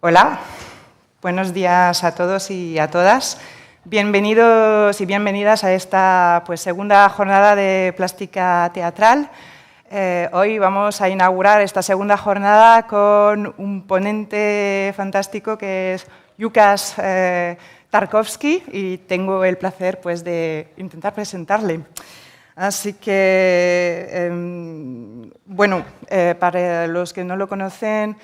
Hola, buenos días a todos y a todas. Bienvenidos y bienvenidas a esta segunda jornada de plástica teatral. Hoy vamos a inaugurar esta segunda jornada con un ponente fantástico que es Lukasz Twarkowski y tengo el placer de intentar presentarle. Así que, para los que no lo conocen,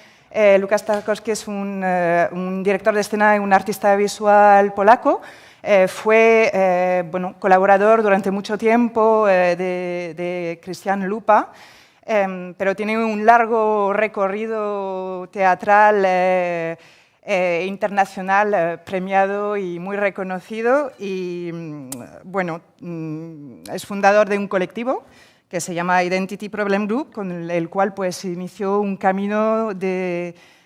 Lukasz Twarkowski es un director de escena y un artista visual polaco. Fue colaborador durante mucho tiempo de Christian Lupa, pero tiene un largo recorrido teatral internacional premiado y muy reconocido. Y es fundador de un colectivo que se llama Identity Problem Group, con el cual inició un camino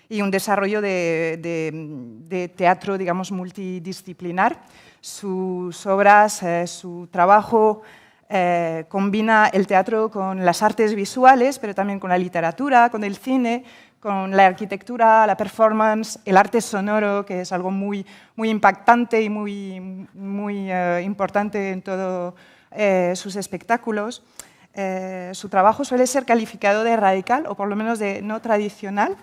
y un desarrollo de teatro, digamos, multidisciplinar. Sus obras, su trabajo combina el teatro con las artes visuales, pero también con la literatura, con el cine, con la arquitectura, la performance, el arte sonoro, que es algo muy impactante y muy importante en todos sus espectáculos. Su trabajo suele ser calificado de radical, o por lo menos de no tradicional.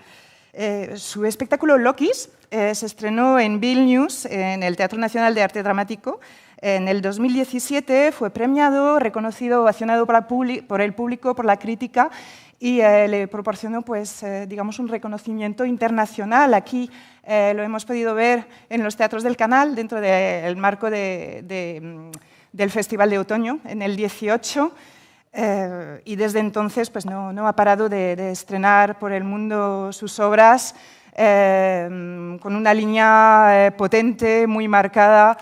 Su espectáculo Lokis se estrenó en Vilnius, en el Teatro Nacional de Arte Dramático. En el 2017 fue premiado, reconocido, ovacionado por el público, por la crítica, y le proporcionó digamos, un reconocimiento internacional. Aquí lo hemos podido ver en los teatros del Canal, dentro del marco del Festival de Otoño, en el 18. Y desde entonces no ha parado de estrenar por el mundo sus obras con una línea potente, muy marcada,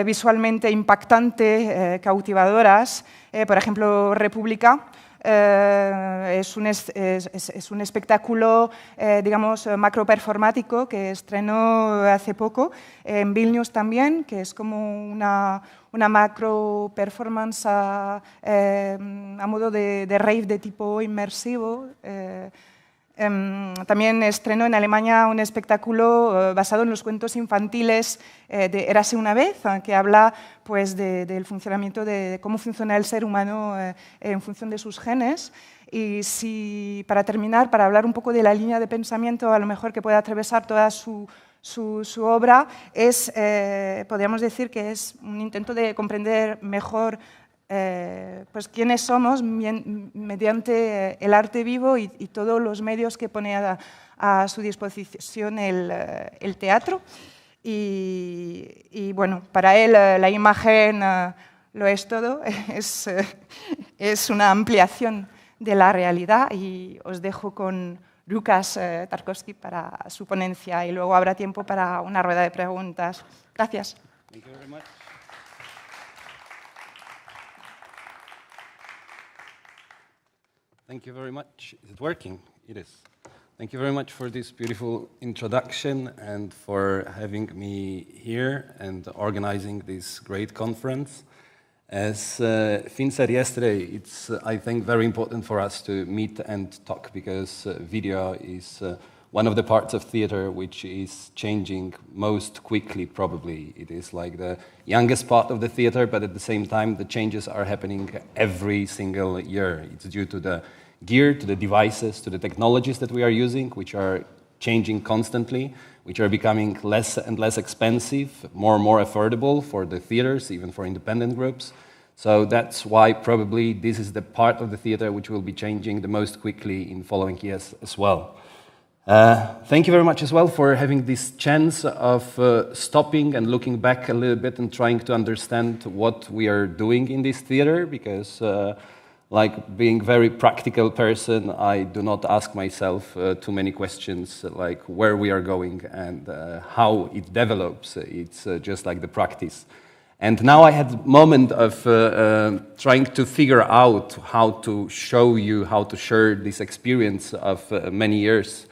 visualmente impactante, cautivadoras. Por ejemplo, República es un espectáculo, digamos, macroperformático que estrenó hace poco en Vilnius también, que es como una macro performance a modo de rave de tipo inmersivo. También estrenó en Alemania un espectáculo basado en los cuentos infantiles de Érase una vez, que habla del funcionamiento, de cómo funciona el ser humano en función de sus genes. Y para terminar, para hablar un poco de la línea de pensamiento a lo mejor que puede atravesar toda su obra, podríamos decir que es un intento de comprender mejor quiénes somos mediante el arte vivo y todos los medios que pone a su disposición el teatro. Y para él la imagen lo es todo, es una ampliación de la realidad, y os dejo con Lukasz Twarkowski para su ponencia y luego habrá tiempo para una rueda de preguntas. Gracias. Thank you very much. Thank you very much. Is it working? It is. Thank you very much for this beautiful introduction and for having me here and organizing this great conference. As Finn said yesterday, it's, I think, very important for us to meet and talk, because video is one of the parts of theater which is changing most quickly, probably. It is like the youngest part of the theater, but at the same time, the changes are happening every single year. It's due to the gear, to the devices, to the technologies that we are using, which are changing constantly, which are becoming less and less expensive, more and more affordable for the theaters, even for independent groups. So that's why probably this is the part of the theater which will be changing the most quickly in following years as well. Thank you very much as well for having this chance of stopping and looking back a little bit and trying to understand what we are doing in this theater, because like being a very practical person, I do not ask myself too many questions like where we are going and how it develops. It's just like the practice. And now I had a moment of trying to figure out how to show you, how to share this experience of many years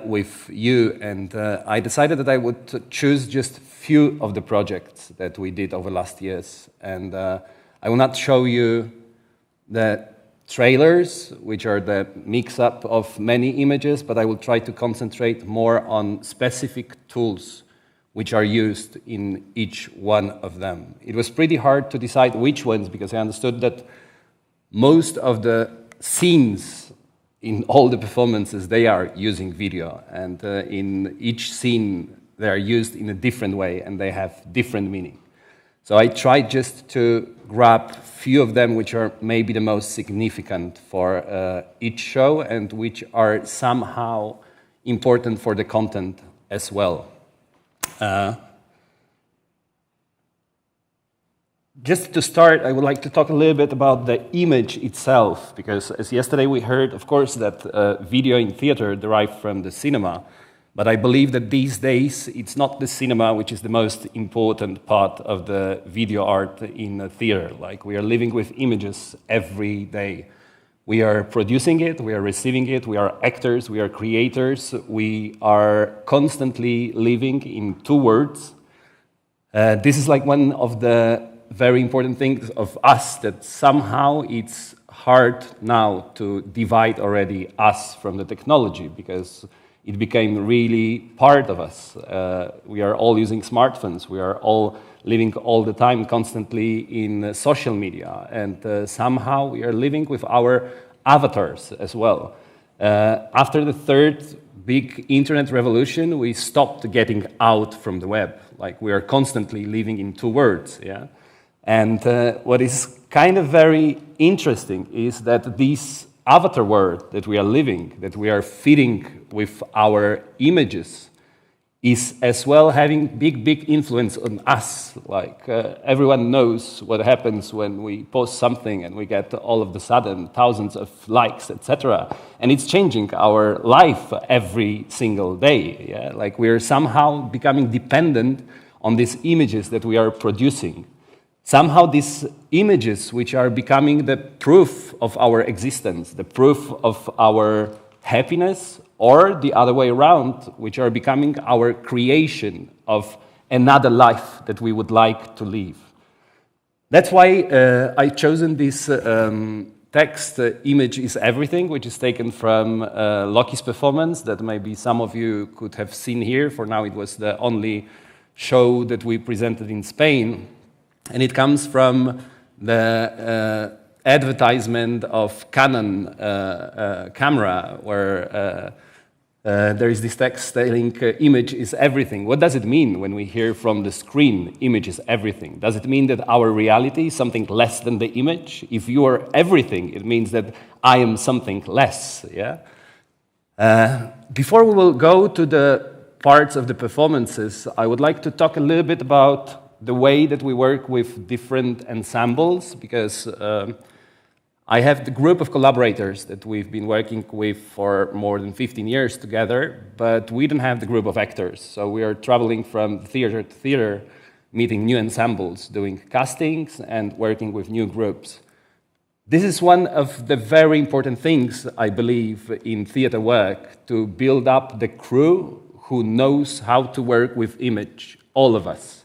with you. And I decided that I would choose just a few of the projects that we did over last years. And I will not show you the trailers, which are the mix-up of many images, but I will try to concentrate more on specific tools which are used in each one of them. It was pretty hard to decide which ones, because I understood that most of the scenes in all the performances, they are using video, and in each scene, they are used in a different way, and they have different meaning. So I tried just to grab a few of them which are maybe the most significant for each show and which are somehow important for the content as well. Just to start, I would like to talk a little bit about the image itself, because as yesterday we heard, of course, that video in theater derived from the cinema, but I believe that these days it's not the cinema which is the most important part of the video art in a theater. Like, we are living with images every day. We are producing it, we are receiving it, we are actors, we are creators, we are constantly living in two words. This is like one of the very important things of us, that somehow it's hard now to divide already us from the technology, because it became really part of us. We are all using smartphones, we are all living all the time constantly in social media, and somehow we are living with our avatars as well. After the third big internet revolution, we stopped getting out from the web. Like, we are constantly living in two words, yeah? And what is kind of very interesting is that this avatar world that we are living, that we are feeding with our images, is as well having big influence on us. Like, everyone knows what happens when we post something and we get all of a sudden thousands of likes, etc. And it's changing our life every single day. Yeah? Like, we're somehow becoming dependent on these images that we are producing. Somehow these images, which are becoming the proof of our existence, the proof of our happiness, or the other way around, which are becoming our creation of another life that we would like to live. That's why I've chosen this text, Image is Everything, which is taken from Loki's performance that maybe some of you could have seen here. For now, it was the only show that we presented in Spain. And it comes from the advertisement of Canon camera, where there is this text saying, image is everything. What does it mean when we hear from the screen, image is everything? Does it mean that our reality is something less than the image? If you are everything, it means that I am something less, yeah? Before we will go to the parts of the performances, I would like to talk a little bit about the way that we work with different ensembles, because I have the group of collaborators that we've been working with for more than 15 years together, but we don't have the group of actors. So we are traveling from theater to theater, meeting new ensembles, doing castings, and working with new groups. This is one of the very important things, I believe, in theater work, to build up the crew who knows how to work with image, all of us.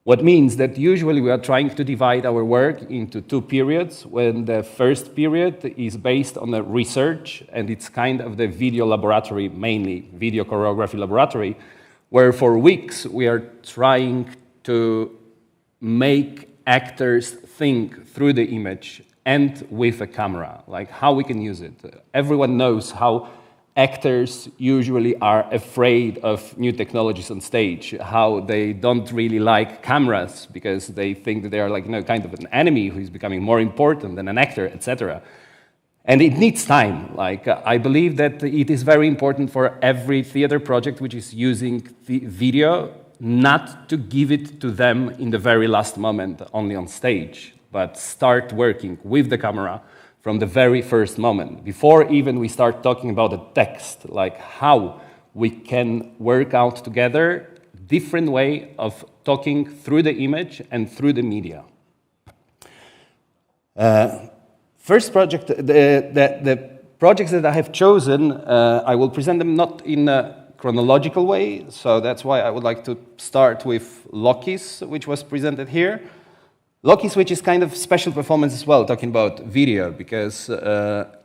What means that usually we are trying to divide our work into two periods, when the first period is based on the research, and it's kind of the video laboratory, mainly video choreography laboratory, where for weeks we are trying to make actors think through the image and with a camera, like how we can use it. Everyone knows how actors usually are afraid of new technologies on stage, how they don't really like cameras because they think that they are like, kind of an enemy who is becoming more important than an actor, etc. And it needs time. Like, I believe that it is very important for every theater project which is using video not to give it to them in the very last moment only on stage, but start working with the camera from the very first moment, before even we start talking about the text, like how we can work out together different way of talking through the image and through the media. First project, the projects that I have chosen, I will present them not in a chronological way, so that's why I would like to start with Loki's, which was presented here. Loki Switch is kind of special performance as well, talking about video, because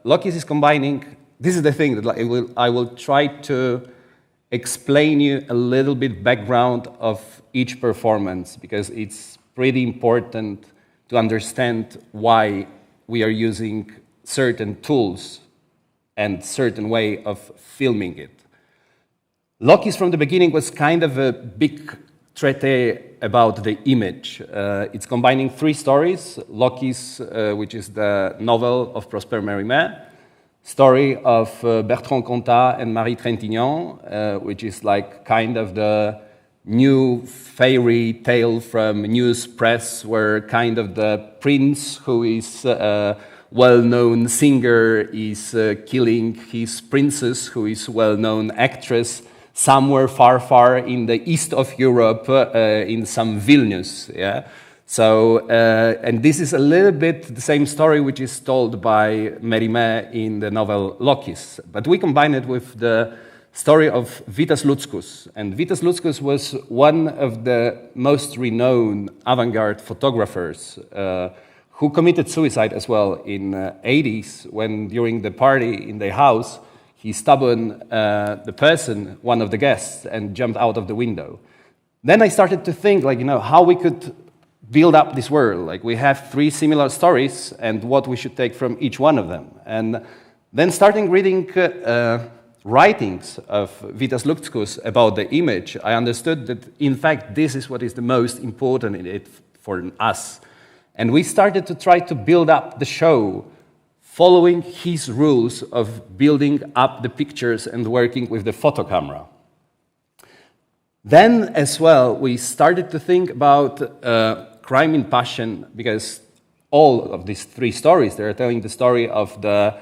Loki is combining. This is the thing that I will try to explain you a little bit background of each performance, because it's pretty important to understand why we are using certain tools and certain way of filming it. Loki's from the beginning was kind of a big treatise about the image. It's combining three stories: Loki's, which is the novel of Prosper Mérimée, story of Bertrand Cantat and Marie Trintignant, which is like kind of the new fairy tale from news press, where kind of the prince who is a well-known singer is killing his princess, who is well-known actress, somewhere far, far in the east of Europe, in some Vilnius, yeah? So, and this is a little bit the same story which is told by Mérimée in the novel Lokis, but we combine it with the story of Vitas Luckus. And Vitas Luckus was one of the most renowned avant-garde photographers who committed suicide as well in the 80s, when during the party in the house, he stabbed the person, one of the guests, and jumped out of the window. Then I started to think, like, how we could build up this world. Like, we have three similar stories, and what we should take from each one of them. And then starting reading writings of Vitas Luckus about the image, I understood that, in fact, this is what is the most important in it for us. And we started to try to build up the show following his rules of building up the pictures and working with the photo camera. Then, as well, we started to think about crime in passion, because all of these three stories, they're telling the story of the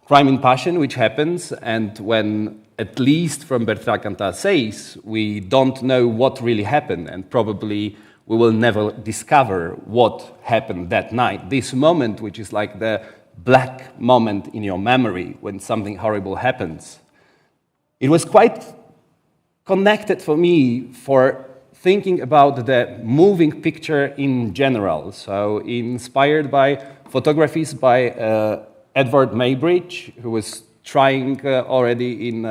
crime in passion which happens, and when, at least from Bertrand Cantat says, we don't know what really happened, and probably we will never discover what happened that night. This moment, which is like the black moment in your memory when something horrible happens. It was quite connected for me for thinking about the moving picture in general. So inspired by photographies by Edward Maybridge, who was trying already in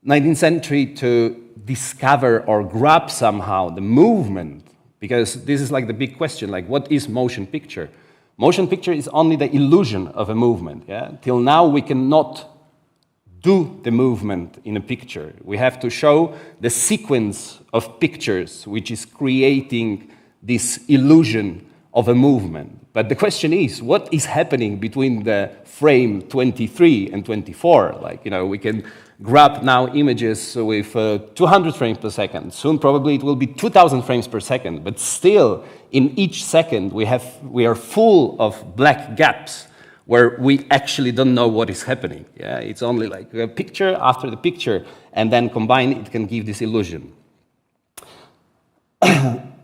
19th century to discover or grab somehow the movement, because this is like the big question, like, what is motion picture? Motion picture is only the illusion of a movement. Yeah? Till now, we cannot do the movement in a picture. We have to show the sequence of pictures which is creating this illusion of a movement. But the question is, what is happening between the frame 23 and 24? Like, we can grab now images with 200 frames per second. Soon, probably, it will be 2,000 frames per second. But still, in each second, we are full of black gaps where we actually don't know what is happening. Yeah? It's only like a picture after the picture, and then combined, it can give this illusion.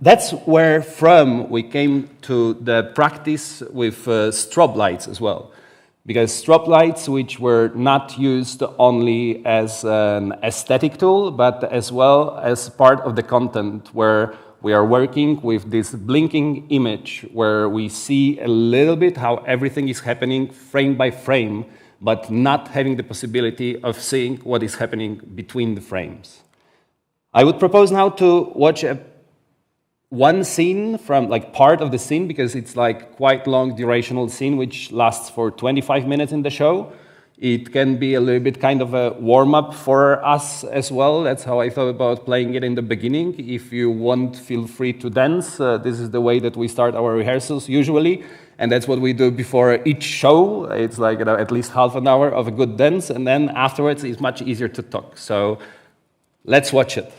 That's where from we came to the practice with strobe lights as well. Because strobe lights, which were not used only as an aesthetic tool, but as well as part of the content, where we are working with this blinking image, where we see a little bit how everything is happening frame by frame, but not having the possibility of seeing what is happening between the frames. I would propose now to watch one scene from, like, part of the scene, because it's like quite long durational scene which lasts for 25 minutes in the show. It can be a little bit kind of a warm-up for us as well. That's how I thought about playing it in the beginning. If you want, feel free to dance. This is the way that we start our rehearsals usually, and that's what we do before each show. It's like, at least half an hour of a good dance, and then afterwards it's much easier to talk. So let's watch it.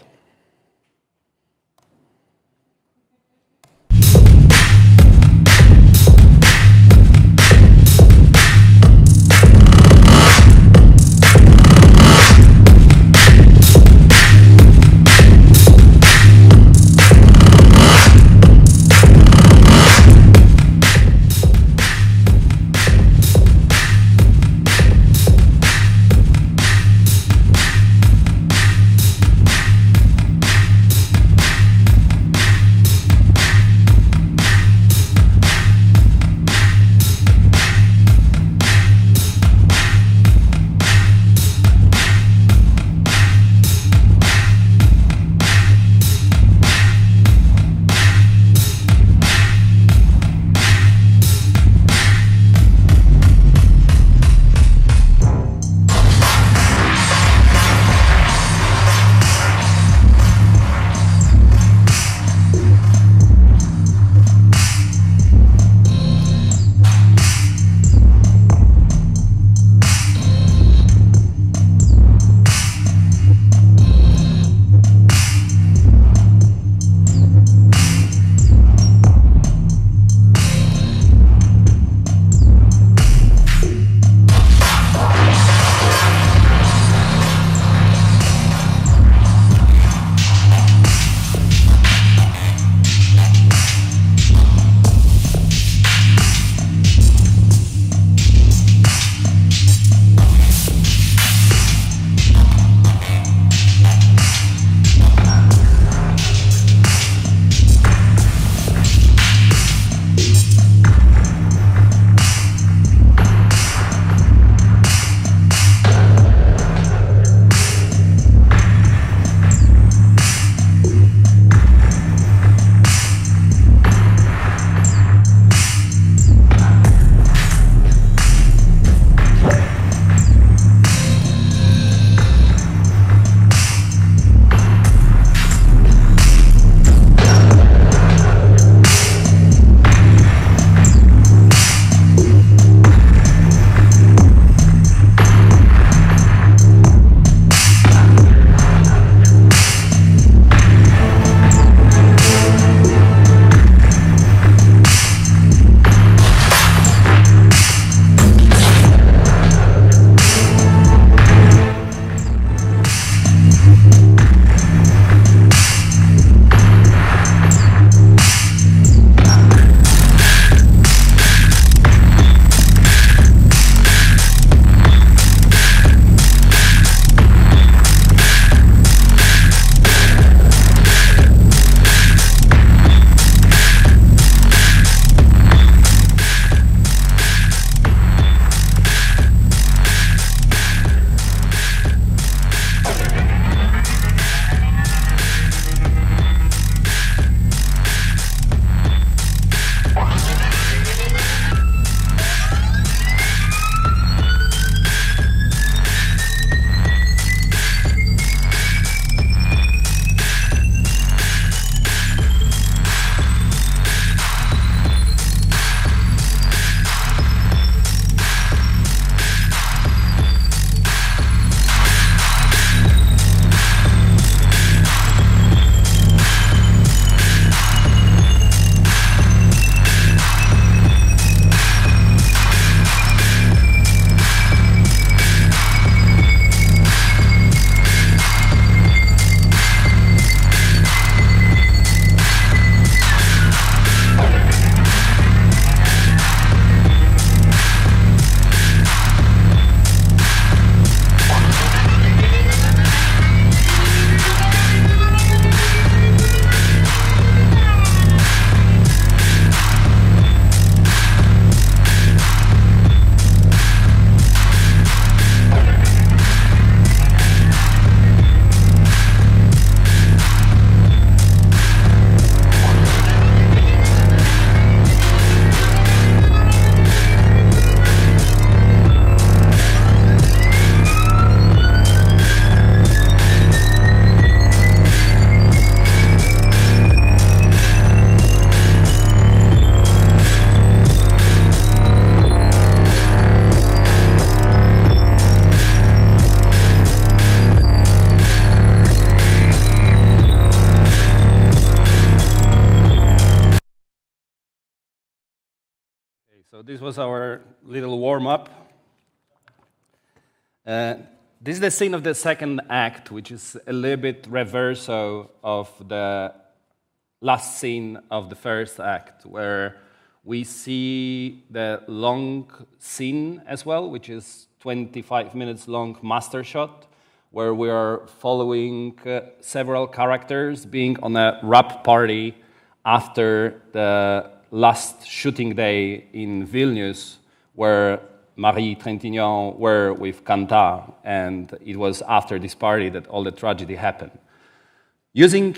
So this was our little warm-up. This is the scene of the second act, which is a little bit reversal of the last scene of the first act, where we see the long scene as well, which is 25 minutes long master shot, where we are following several characters being on a rap party after the last shooting day in Vilnius, where Marie Trintignant were with Cantat, and it was after this party that all the tragedy happened. Using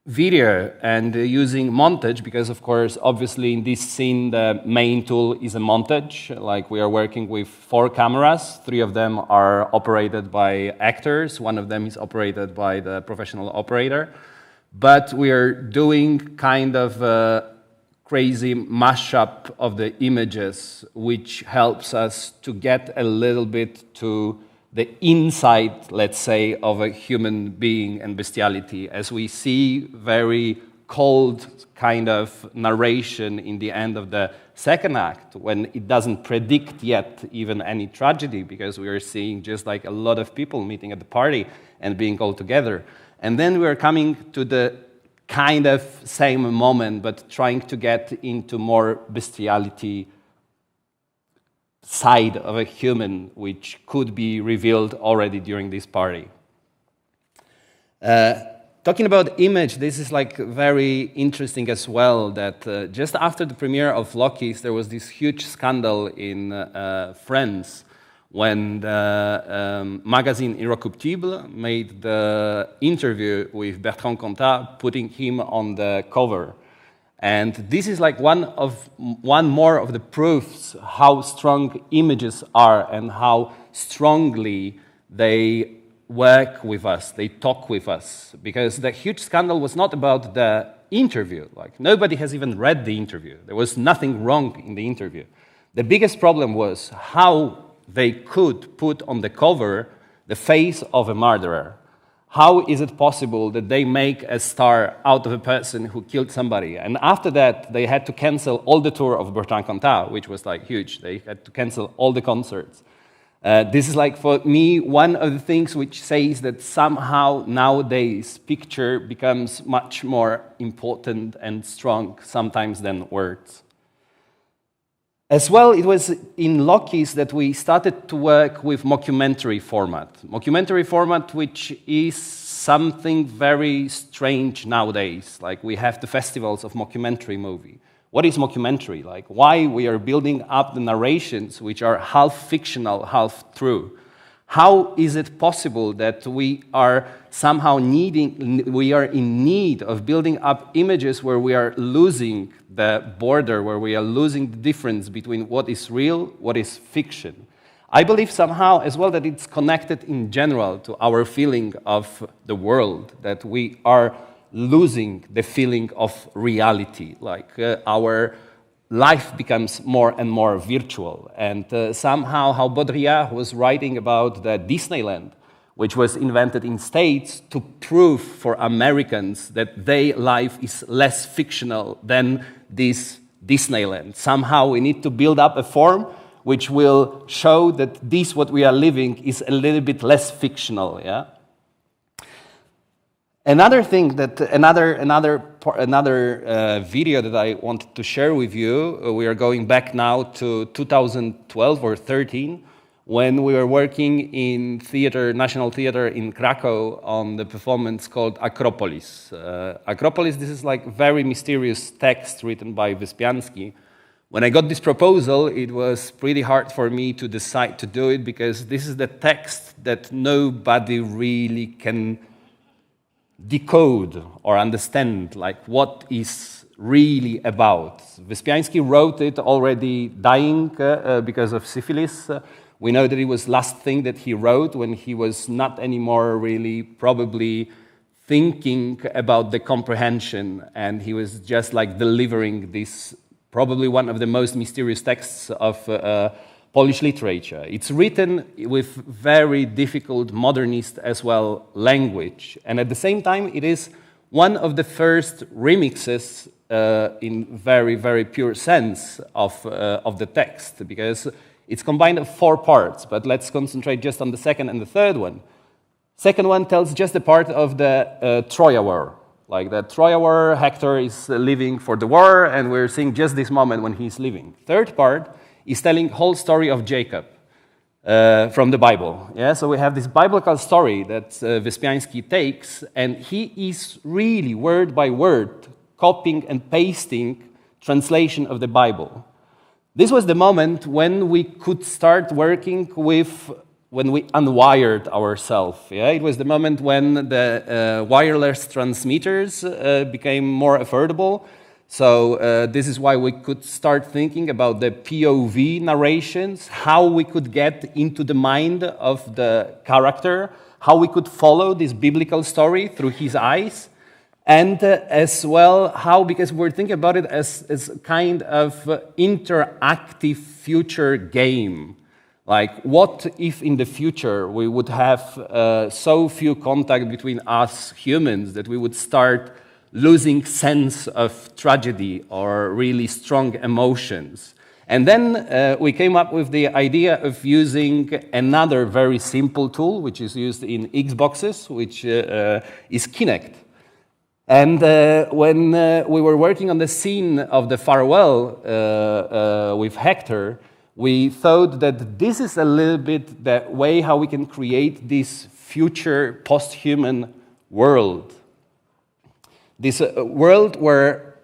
video and using montage, because of course, obviously in this scene, the main tool is a montage. Like we are working with 4 cameras, 3 of them are operated by actors, 1 of them is operated by the professional operator. But we are doing kind of a crazy mashup of the images, which helps us to get a little bit to the inside, let's say, of a human being and bestiality, as we see very cold kind of narration in the end of the second act, when it doesn't predict yet even any tragedy, because we are seeing just like a lot of people meeting at the party and being all together. And then we are coming to the kind of same moment, but trying to get into more bestiality side of a human, which could be revealed already during this party. Talking about image, this is like very interesting as well, that just after the premiere of Loki's, there was this huge scandal in France, when the magazine Irrecuptible made the interview with Bertrand Cantat, putting him on the cover. And this is like one more of the proofs how strong images are and how strongly they work with us, they talk with us. Because the huge scandal was not about the interview. Like, nobody has even read the interview. There was nothing wrong in the interview. The biggest problem was how they could put on the cover the face of a murderer. How is it possible that they make a star out of a person who killed somebody? And after that, they had to cancel all the tour of Bertrand Cantat, which was like huge. They had to cancel all the concerts. This is like, for me, one of the things which says that somehow nowadays picture becomes much more important and strong sometimes than words. As well, it was in Loki's that we started to work with mockumentary format. Mockumentary format, which is something very strange nowadays. Like, we have the festivals of mockumentary movie. What is mockumentary? Like, why we are building up the narrations which are half fictional, half true? How is it possible that we are somehow we are in need of building up images where we are losing the border, where we are losing the difference between what is real, what is fiction? I believe somehow as well that it's connected in general to our feeling of the world, that we are losing the feeling of reality, like our life becomes more and more virtual. And somehow how Baudrillard was writing about the Disneyland, which was invented in States to prove for Americans that their life is less fictional than this Disneyland. Somehow we need to build up a form which will show that this, what we are living, is a little bit less fictional, yeah? Another thing that, another video that I wanted to share with you, we are going back now to 2012 or 13, when we were working in theater, National Theater in Krakow on the performance called Acropolis. Acropolis, this is like very mysterious text written by Wyspiański. When I got this proposal, it was pretty hard for me to decide to do it, because this is the text that nobody really can decode or understand, like what is really about. Wyspiański wrote it already dying because of syphilis. We know that it was last thing that he wrote when he was not anymore really probably thinking about the comprehension, and he was just like delivering this probably one of the most mysterious texts of Polish literature. It's written with very difficult modernist as well language, and at the same time it is one of the first remixes in very, very pure sense of the text, because it's combined of 4 parts, but let's concentrate just on the second and the third one. Second one tells just the part of the Troja War. Like the Troja War, Hector is leaving for the war, and we're seeing just this moment when he's leaving. Third part is telling whole story of Jacob from the Bible. Yeah, so we have this biblical story that Wyspiański takes, and he is really word by word copying and pasting translation of the Bible. This was the moment when we could start working with, when we unwired ourselves. Yeah? It was the moment when the wireless transmitters became more affordable. So this is why we could start thinking about the POV narrations, how we could get into the mind of the character, how we could follow this biblical story through his eyes. And as well, how, because we're thinking about it as kind of interactive future game. Like, what if in the future we would have so few contact between us humans that we would start losing sense of tragedy or really strong emotions? And then we came up with the idea of using another very simple tool, which is used in Xboxes, which is Kinect. And when we were working on the scene of the farewell with Hector, we thought that this is a little bit the way how we can create this future post-human world. This world where,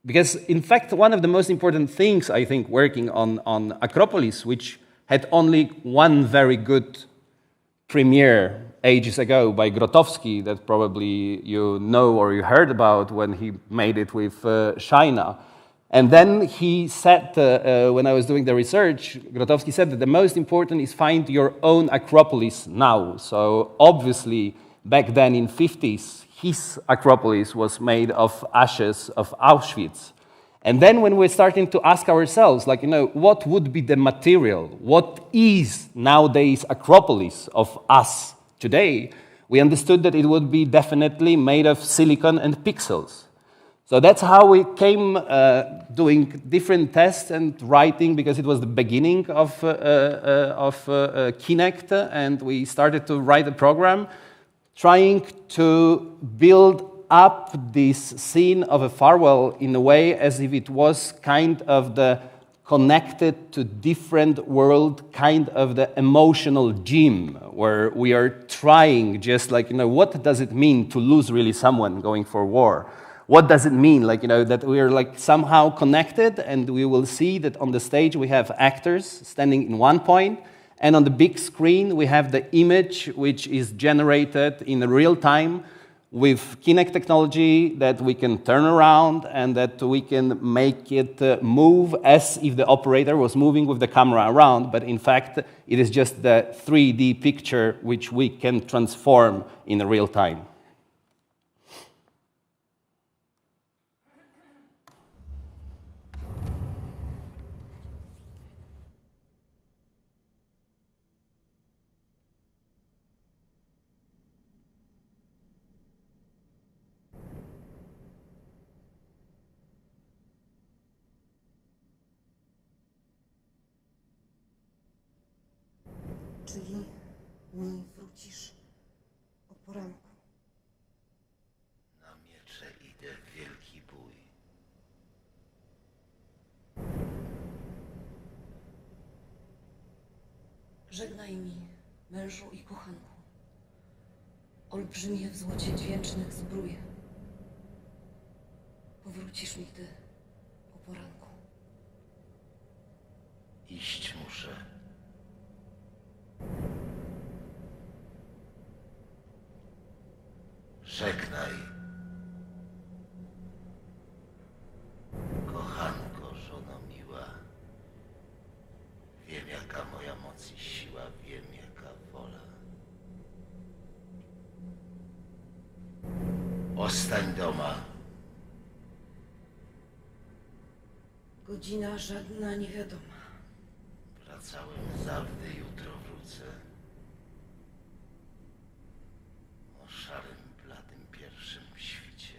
because in fact one of the most important things I think working on Acropolis, which had only one very good premiere ages ago by Grotowski that probably you know or you heard about when he made it with Shaina. And then he said, when I was doing the research, Grotowski said that the most important is find your own Acropolis now. So obviously, back then in 50s, his Acropolis was made of ashes of Auschwitz. And then when we're starting to ask ourselves, like, you know, what would be the material? What is nowadays Acropolis of us today? We understood that it would be definitely made of silicon and pixels. So that's how we came doing different tests and writing, because it was the beginning of Kinect, and we started to write a program trying to build up this scene of a farewell in a way as if it was kind of the connected to different world, kind of the emotional gym, where we are trying just like, you know, what does it mean to lose really someone going for war? What does it mean, like, you know, that we are like somehow connected, and we will see that on the stage we have actors standing in one point, and on the big screen we have the image which is generated in real time with Kinect technology that we can turn around and that we can make it move as if the operator was moving with the camera around, but in fact it is just the 3D picture which we can transform in real time. Czyli nie wrócisz o poranku. Na miecze idę w wielki bój. Żegnaj mi, mężu i kochanku. Olbrzymie w złocie dźwięcznych zbróje. Powrócisz mi, gdy o poranku. Iść muszę. Żegnaj, kochanko, żono miła. Wiem, jaka moja moc i siła, wiem, jaka wola. Ostań doma. Godzina żadna niewiadoma. Wracałem zawdy, jutro wrócę. O szarym, bladym pierwszym świcie.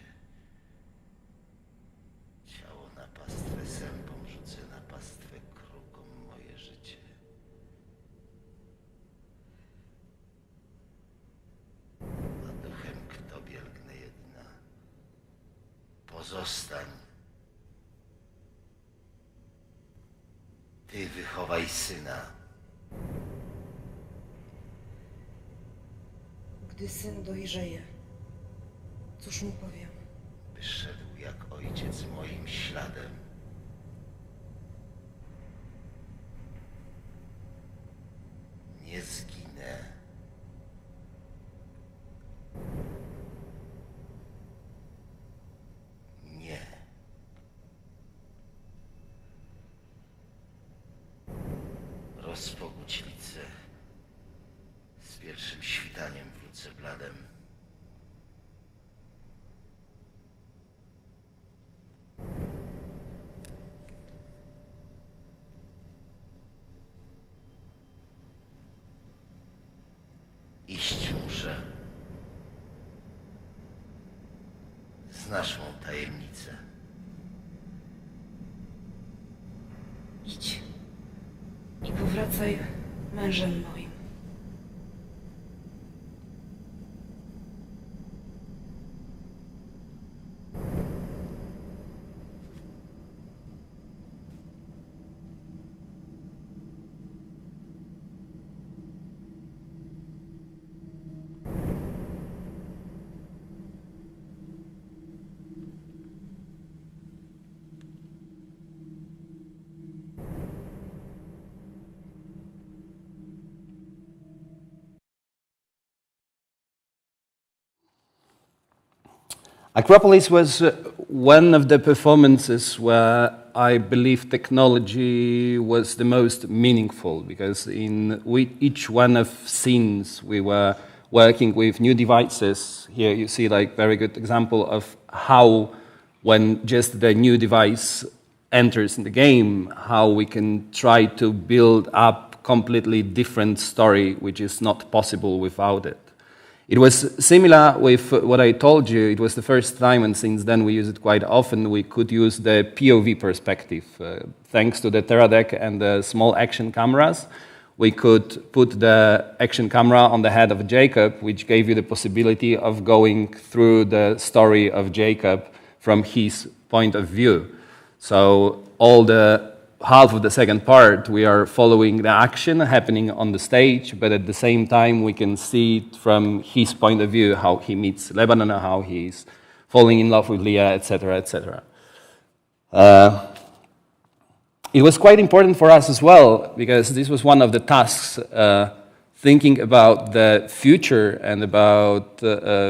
pozostań. Ty wychowaj syna. Gdy syn dojrzeje, cóż mu powiem? By szedł jak ojciec moim śladem. Nie zginę. Nie. Rozpogódź lice. Z pierwszym świtaniem wrócę bladem. Iść muszę. Znasz mą tajemnicę. Idź i powracaj mężem moim. Acropolis was one of the performances where I believe technology was the most meaningful, because in each one of scenes we were working with new devices. Here you see like very good example of how when just the new device enters in the game, how we can try to build up completely different story which is not possible without it. It was similar with what I told you. It was the first time, and since then we use it quite often, we could use the POV perspective. Thanks to the Teradek and the small action cameras, we could put the action camera on the head of Jacob, which gave you the possibility of going through the story of Jacob from his point of view. So all the half of the second part, we are following the action happening on the stage, but at the same time we can see it from his point of view, how he meets Lebanon, how he's falling in love with Leah, etc., etc. It was quite important for us as well, because this was one of the tasks, thinking about the future and about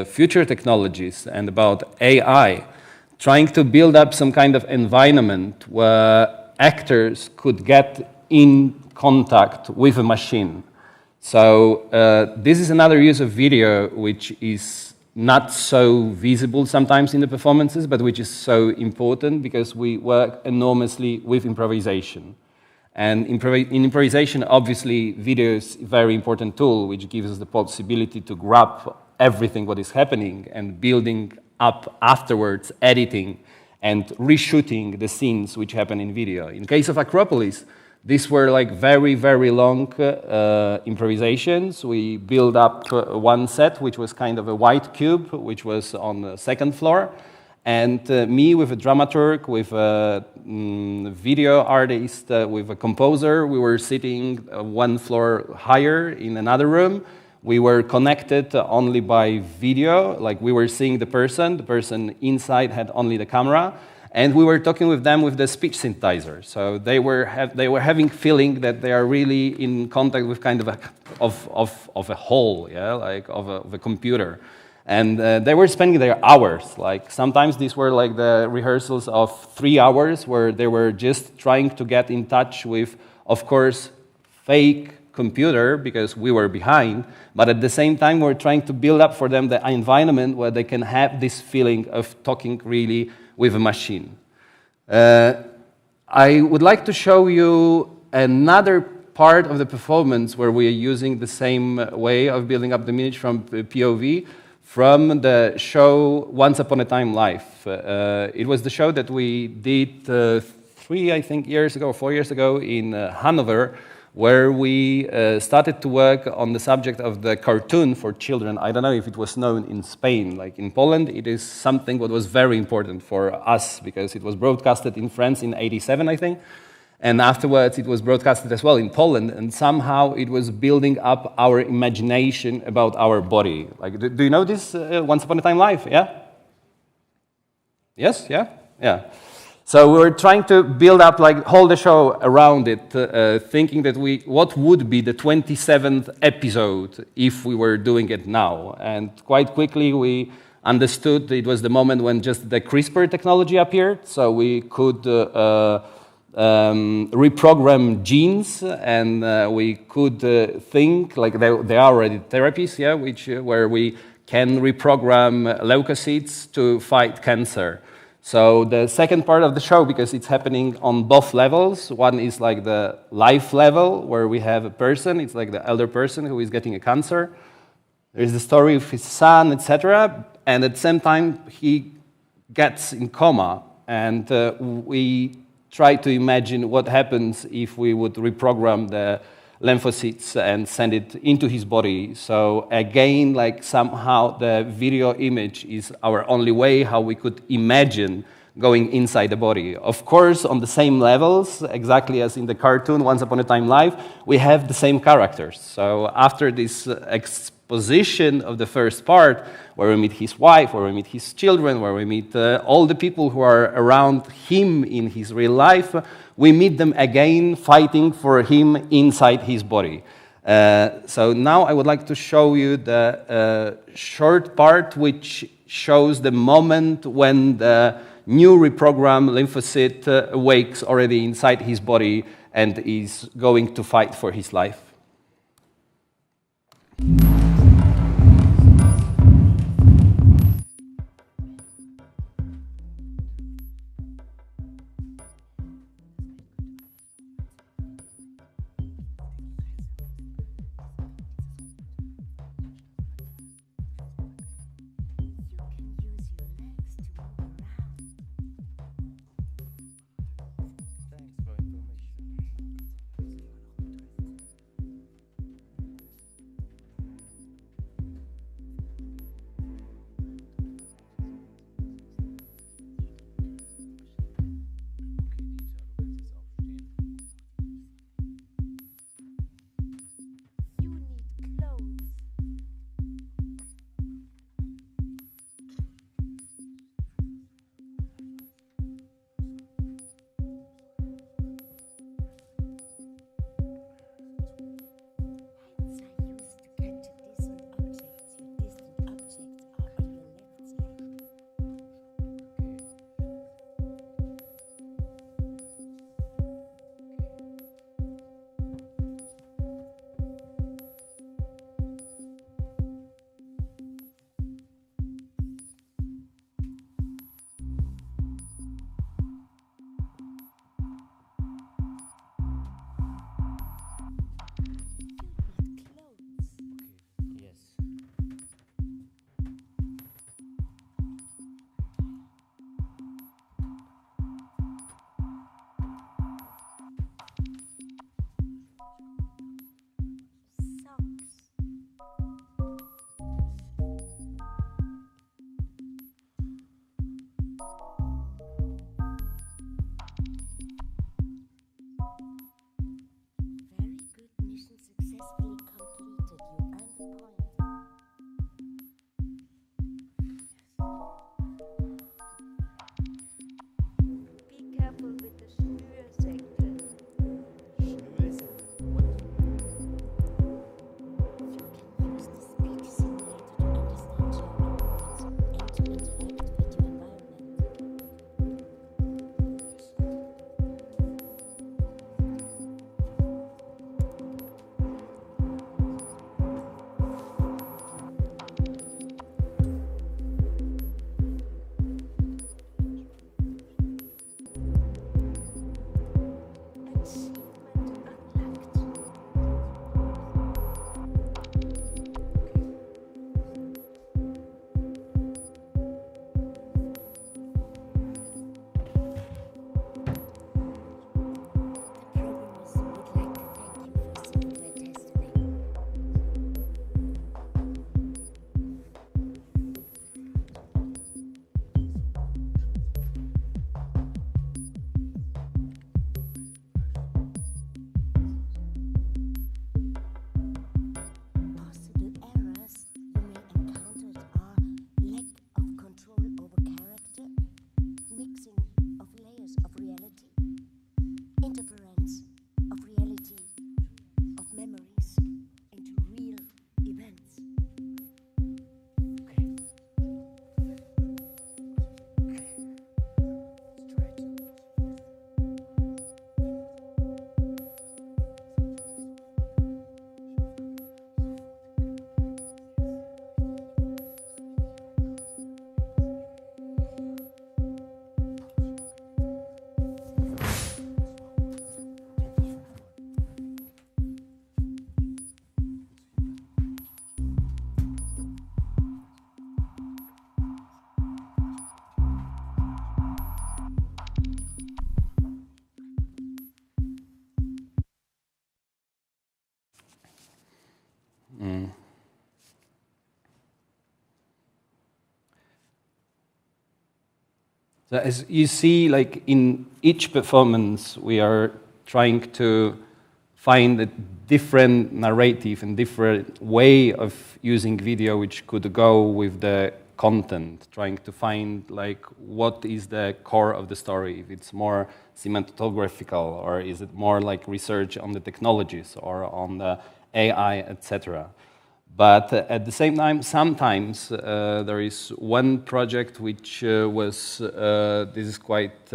future technologies and about AI, trying to build up some kind of environment where actors could get in contact with a machine. So this is another use of video which is not so visible sometimes in the performances, but which is so important because we work enormously with improvisation. And in improvisation, obviously, video is a very important tool which gives us the possibility to grab everything what is happening and building up afterwards, editing, and reshooting the scenes which happen in video. In case of Acropolis, these were like very, very long improvisations. We built up one set, which was kind of a white cube, which was on the second floor. And me with a dramaturg, with a video artist, with a composer, we were sitting one floor higher in another room. We were connected only by video, like we were seeing the person inside had only the camera, and we were talking with them with the speech synthesizer. So they were having feeling that they are really in contact with kind of a whole, yeah, like of a computer. And they were spending their hours. Like sometimes these were like the rehearsals of 3 hours where they were just trying to get in touch with, of course, fake computer because we were behind, but at the same time we're trying to build up for them the environment where they can have this feeling of talking really with a machine. I would like to show you another part of the performance where we are using the same way of building up the image from POV from the show Once Upon a Time Live. It was the show that we did 4 years ago in Hanover, where we started to work on the subject of the cartoon for children. I don't know if it was known in Spain. Like in Poland, it is something that was very important for us because it was broadcasted in France in '87, I think. And afterwards, it was broadcasted as well in Poland, and somehow it was building up our imagination about our body. Like, do you know this Once Upon a Time Live? Yeah? Yes? Yeah? Yeah. So we were trying to build up, like, hold the show around it, thinking that what would be the 27th episode if we were doing it now? And quite quickly we understood it was the moment when just the CRISPR technology appeared, so we could reprogram genes, and we could think, like there are already therapies, yeah, where we can reprogram leukocytes to fight cancer. So the second part of the show, because it's happening on both levels, one is like the life level, where we have a person, it's like the elder person who is getting a cancer. There's the story of his son, etc. And at the same time, he gets in coma, and we try to imagine what happens if we would reprogram the lymphocytes and send it into his body. So again, like somehow the video image is our only way how we could imagine going inside the body. Of course, on the same levels, exactly as in the cartoon Once Upon a Time Live, we have the same characters. So after this exposition of the first part, where we meet his wife, where we meet his children, where we meet all the people who are around him in his real life, we meet them again fighting for him inside his body. So now I would like to show you the short part which shows the moment when the new reprogrammed lymphocyte awakes already inside his body and is going to fight for his life. So as you see, like in each performance, we are trying to find a different narrative and different way of using video which could go with the content, trying to find like what is the core of the story, if it's more cinematographical or is it more like research on the technologies or on the AI, etc. But at the same time, sometimes there is one project which this is quite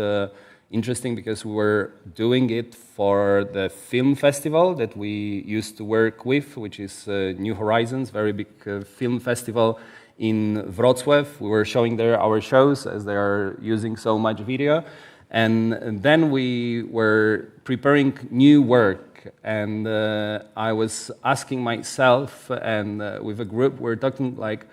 interesting because we were doing it for the film festival that we used to work with, which is New Horizons, very big film festival in Wrocław. We were showing there our shows as they are using so much video. And then we were preparing new work. And I was asking myself, and with a group, we're talking like,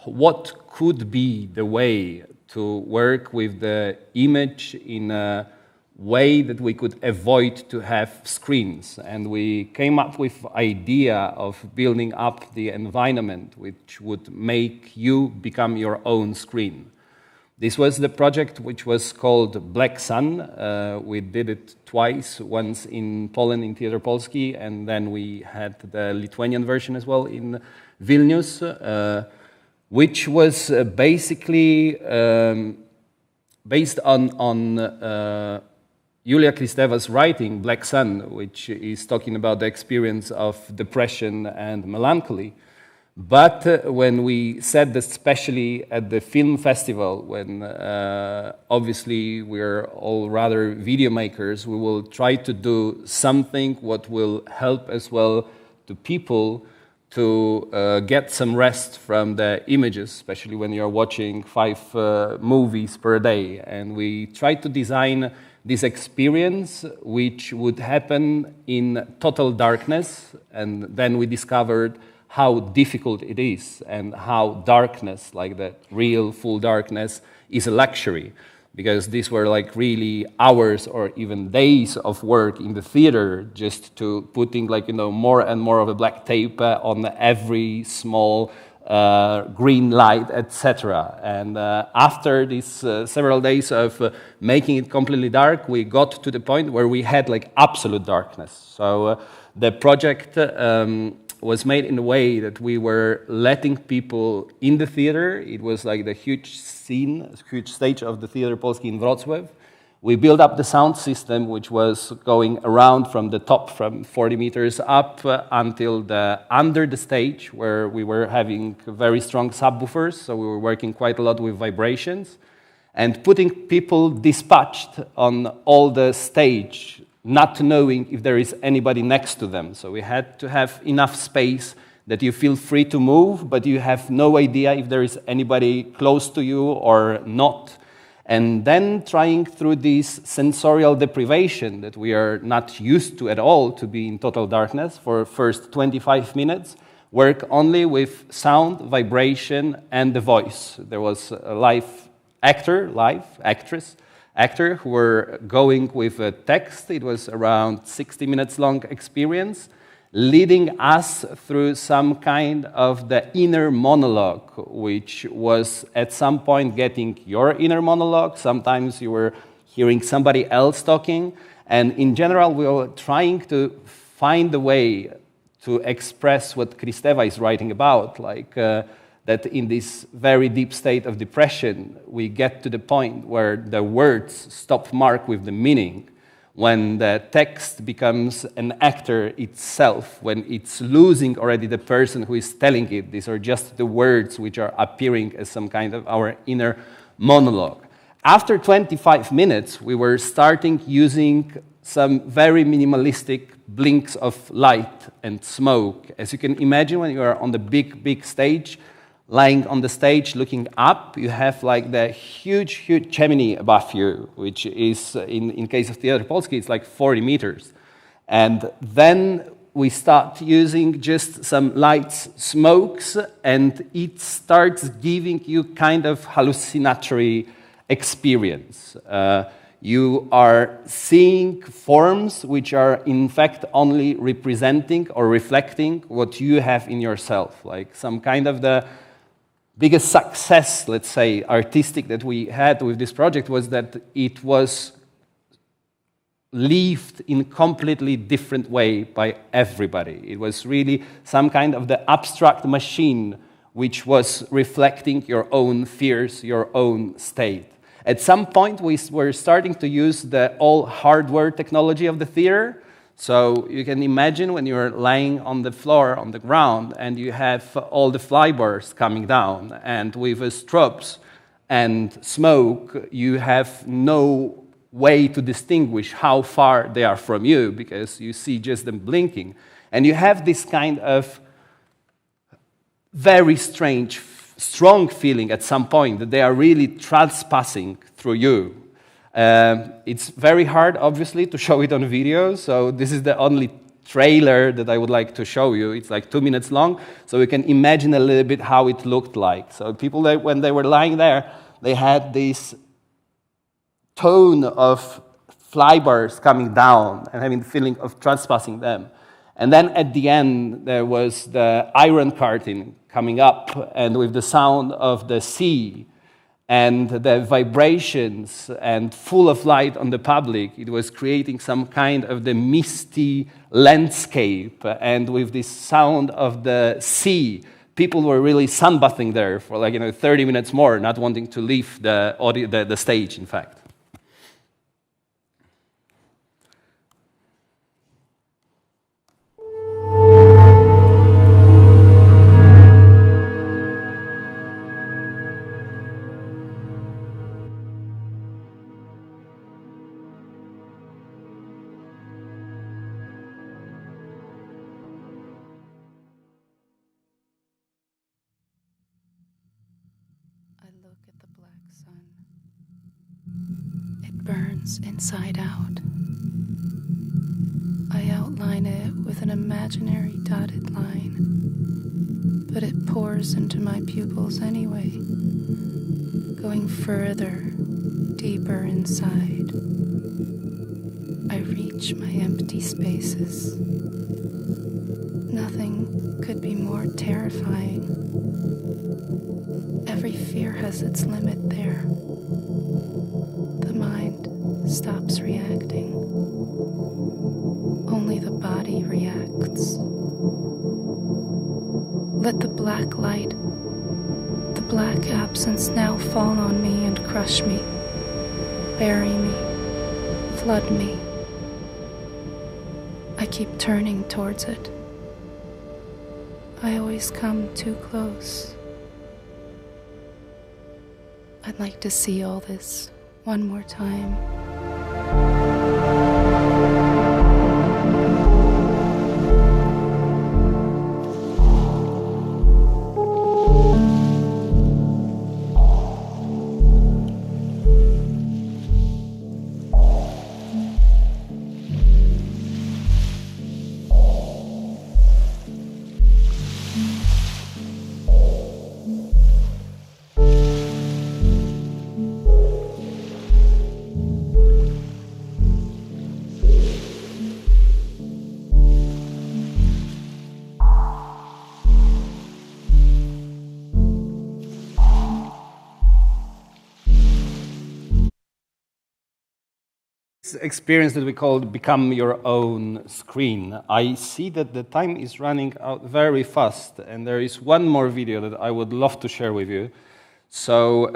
what could be the way to work with the image in a way that we could avoid to have screens? And we came up with idea of building up the environment which would make you become your own screen. This was the project which was called Black Sun. We did it twice, once in Poland in Theatre Polski, and then we had the Lithuanian version as well in Vilnius, which was basically based on Julia Kristeva's writing, Black Sun, which is talking about the experience of depression and melancholy. But when we said this, especially at the film festival, when obviously we're all rather video makers, we will try to do something what will help as well to people to get some rest from the images, especially when you're watching 5 movies per day. And we tried to design this experience which would happen in total darkness, and then we discovered how difficult it is and how darkness, like the real full darkness, is a luxury. Because these were like really hours or even days of work in the theater just to putting like, you know, more and more of a black tape on every small green light, etc. And after these several days of making it completely dark, we got to the point where we had like absolute darkness. So the project was made in a way that we were letting people in the theater. It was like the huge scene, huge stage of the Theatre Polski in Wrocław. We built up the sound system, which was going around from the top, from 40 meters up until under the stage, where we were having very strong subwoofers, so we were working quite a lot with vibrations, and putting people dispatched on all the stage, not knowing if there is anybody next to them. So we had to have enough space that you feel free to move, but you have no idea if there is anybody close to you or not. And then trying through this sensorial deprivation that we are not used to at all, to be in total darkness for first 25 minutes, work only with sound, vibration, and the voice. There was a live actor who were going with a text. It was around 60 minutes long experience, leading us through some kind of the inner monologue, which was at some point getting your inner monologue. Sometimes you were hearing somebody else talking. And in general, we were trying to find a way to express what Kristeva is writing about, like that in this very deep state of depression, we get to the point where the words stop mark with the meaning, when the text becomes an actor itself, when it's losing already the person who is telling it. These are just the words which are appearing as some kind of our inner monologue. After 25 minutes, we were starting using some very minimalistic blinks of light and smoke. As you can imagine, when you are on the big stage, lying on the stage, looking up, you have like the huge chimney above you, which is, in case of Theatre Polski, it's like 40 meters. And then we start using just some lights, smokes, and it starts giving you kind of hallucinatory experience. You are seeing forms which are in fact only representing or reflecting what you have in yourself, like some kind of the biggest success, let's say, artistic that we had with this project was that it was lived in a completely different way by everybody. It was really some kind of the abstract machine which was reflecting your own fears, your own state. At some point, we were starting to use the all hardware technology of the theater. So you can imagine when you're lying on the floor, on the ground, and you have all the flybars coming down, and with strobes and smoke, you have no way to distinguish how far they are from you, because you see just them blinking. And you have this kind of very strange, strong feeling at some point that they are really trespassing through you. It's very hard, obviously, to show it on video, so this is the only trailer that I would like to show you. It's like 2 minutes long, so you can imagine a little bit how it looked like. So people, when they were lying there, they had this tone of flybars coming down and having the feeling of trespassing them. And then at the end, there was the iron curtain coming up, and with the sound of the sea and the vibrations and full of light on the public, it was creating some kind of the misty landscape. And with this sound of the sea, people were really sunbathing there for 30 minutes more, not wanting to leave the stage, in fact. Burns inside out. I outline it with an imaginary dotted line, but it pours into my pupils anyway, going further, deeper inside. I reach my empty spaces. Nothing could be more terrifying. Every fear has its limit there. The mind stops reacting. Only the body reacts. Let the black light, the black absence now fall on me and crush me, bury me, flood me. I keep turning towards it. I always come too close. I'd like to see all this one more time. Experience that we call become your own screen. I see that the time is running out very fast, and there is one more video that I would love to share with you. So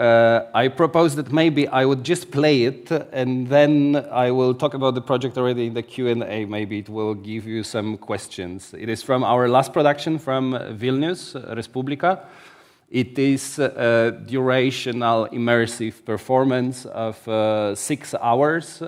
I propose that maybe I would just play it, and then I will talk about the project already in the Q&A. Maybe it will give you some questions. It is from our last production from Vilnius, Respublika. It is a durational, immersive performance of 6 hours,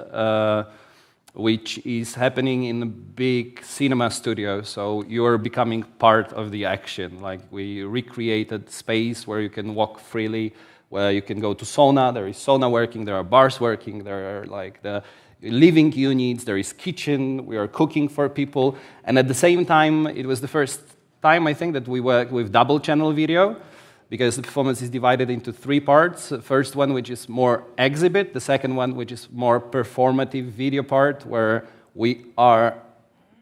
which is happening in a big cinema studio. So you're becoming part of the action. Like, we recreated space where you can walk freely, where you can go to sauna. There is sauna working, there are bars working, there are like the living units, there is kitchen, we are cooking for people. And at the same time, it was the first time, I think, that we worked with double channel video, because the performance is divided into 3 parts. The first one, which is more exhibit, the second one, which is more performative video part, where we are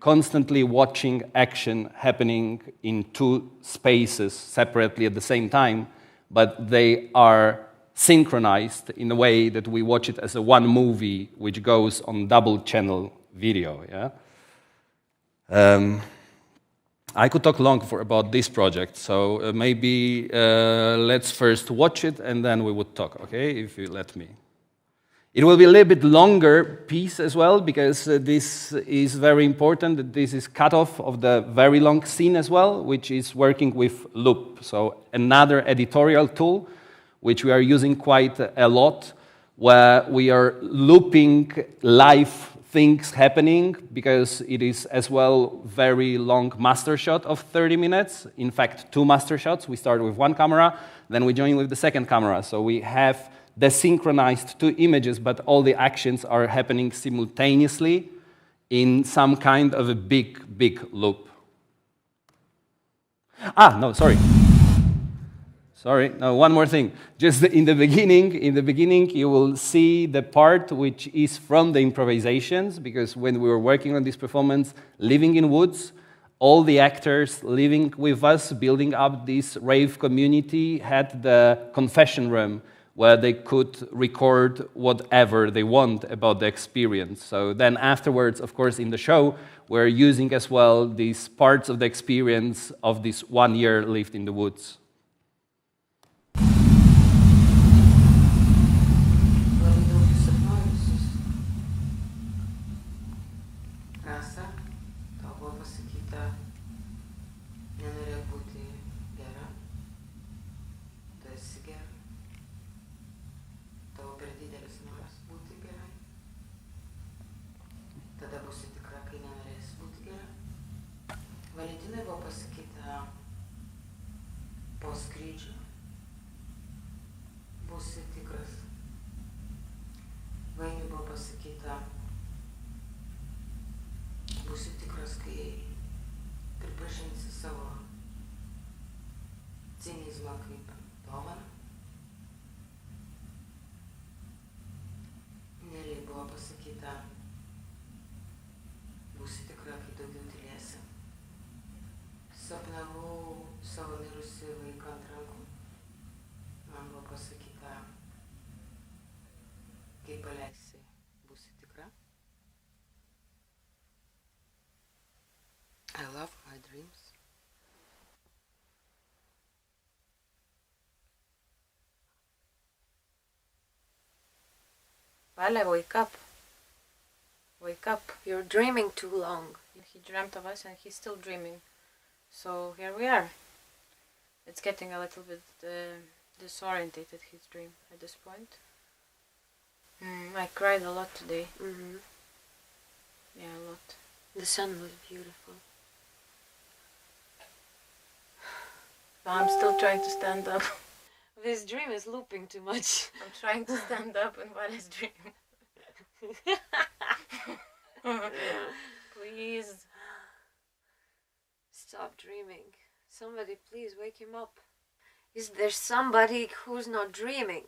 constantly watching action happening in 2 spaces separately at the same time, but they are synchronized in a way that we watch it as a one movie which goes on double channel video. Yeah? I could talk long about this project, so maybe let's first watch it and then we would talk, okay, if you let me. It will be a little bit longer piece as well, because this is very important, that this is cut off of the very long scene as well, which is working with loop. So another editorial tool, which we are using quite a lot, where we are looping live things happening, because it is as well very long master shot of 30 minutes. In fact, 2 master shots. We start with one camera, then we join with the second camera. So we have desynchronized 2 images, but all the actions are happening simultaneously in some kind of a big loop. No, sorry. Sorry, no, one more thing. Just in the beginning, you will see the part which is from the improvisations, because when we were working on this performance, living in woods, all the actors living with us, building up this rave community, had the confession room where they could record whatever they want about the experience. So then afterwards, of course, in the show, we're using as well these parts of the experience of this 1 year lived in the woods. I love my dreams. Vale, wake up. Wake up. You're dreaming too long. He dreamt of us and he's still dreaming. So here we are. It's getting a little bit disorientated, his dream, at this point. I cried a lot today. Yeah, a lot. The sun was beautiful. I'm still trying to stand up. This dream is looping too much. I'm trying to stand up and while it's dreaming. Please. Stop dreaming. Somebody please wake him up. Is there somebody who's not dreaming?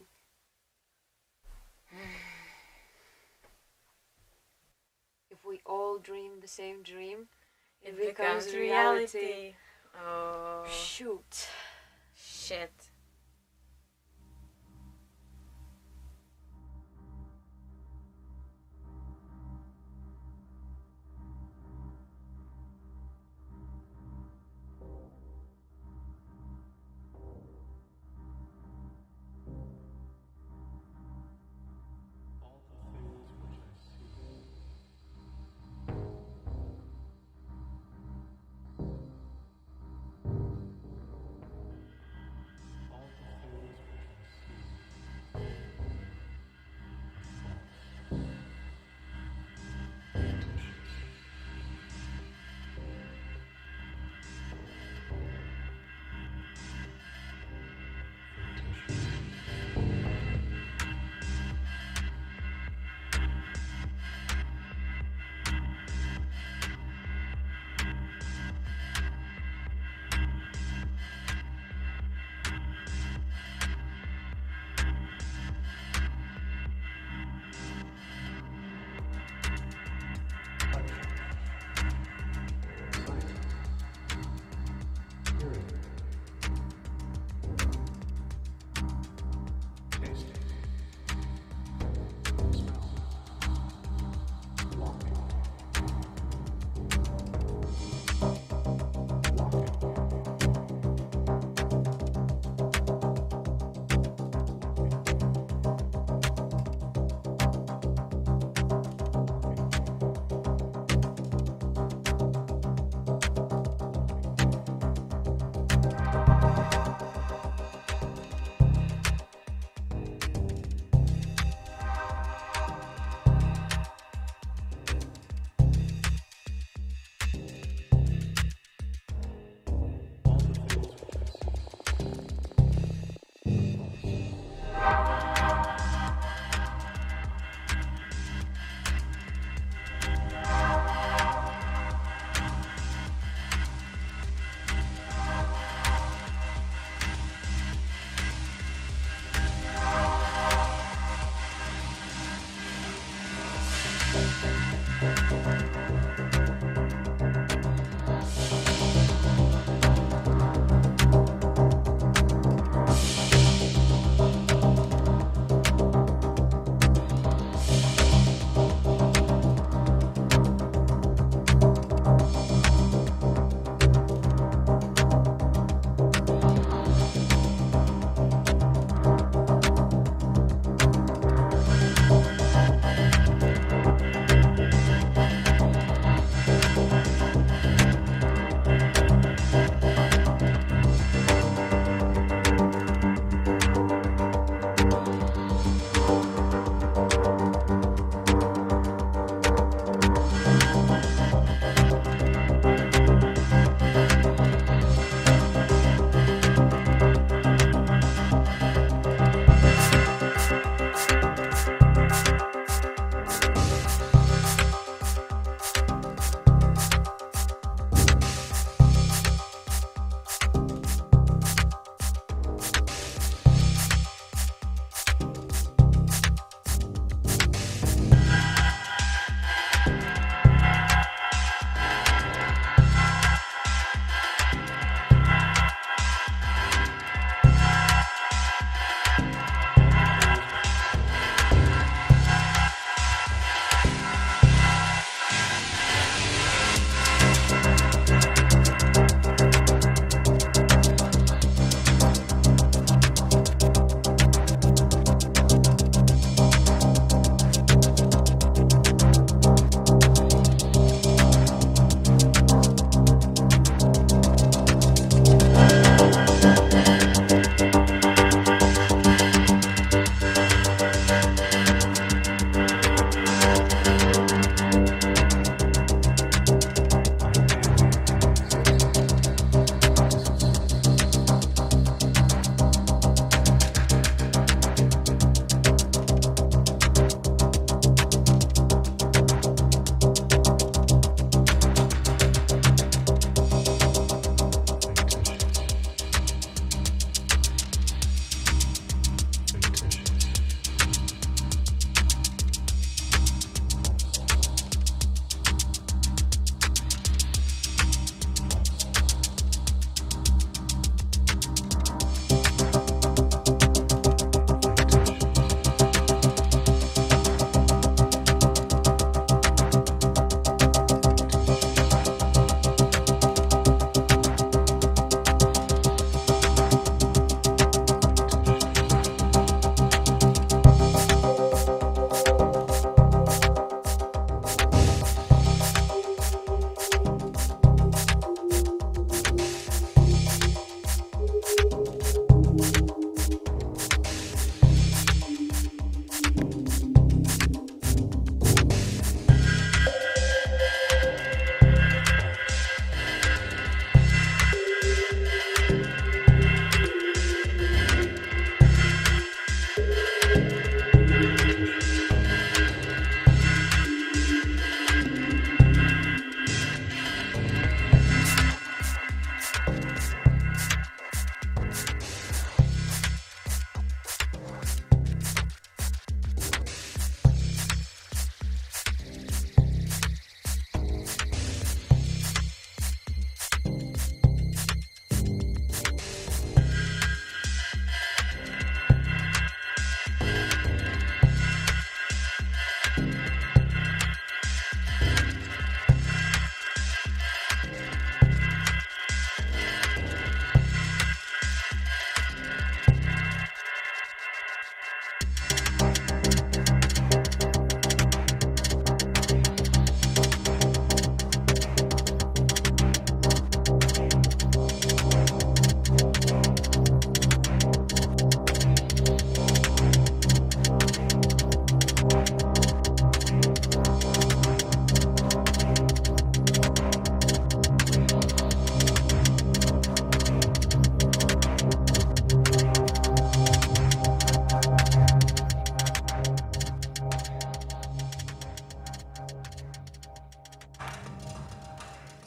If we all dream the same dream, it becomes reality. Oh. Shoot. Shit.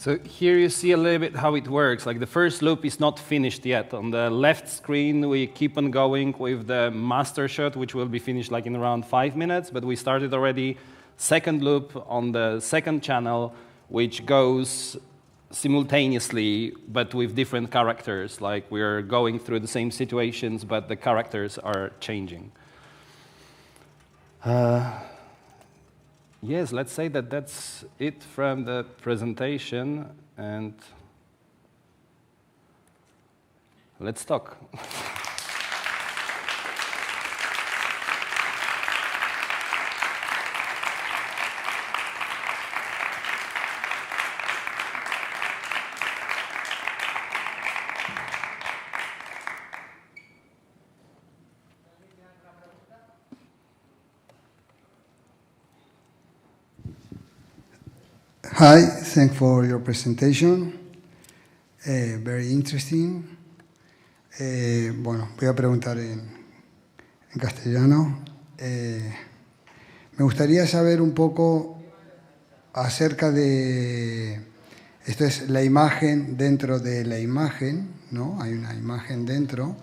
So here you see a little bit how it works. Like the first loop is not finished yet. On the left screen, we keep on going with the master shot, which will be finished like in around 5 minutes. But we started already second loop on the second channel, which goes simultaneously, but with different characters. Like we're going through the same situations, but the characters are changing. Yes, let's say that that's it from the presentation, and let's talk. Hi, thanks for your presentation. Very interesting. Bueno, voy a preguntar en castellano. Me gustaría saber un poco acerca de... Esto es la imagen dentro de la imagen, ¿no? Hay una imagen dentro.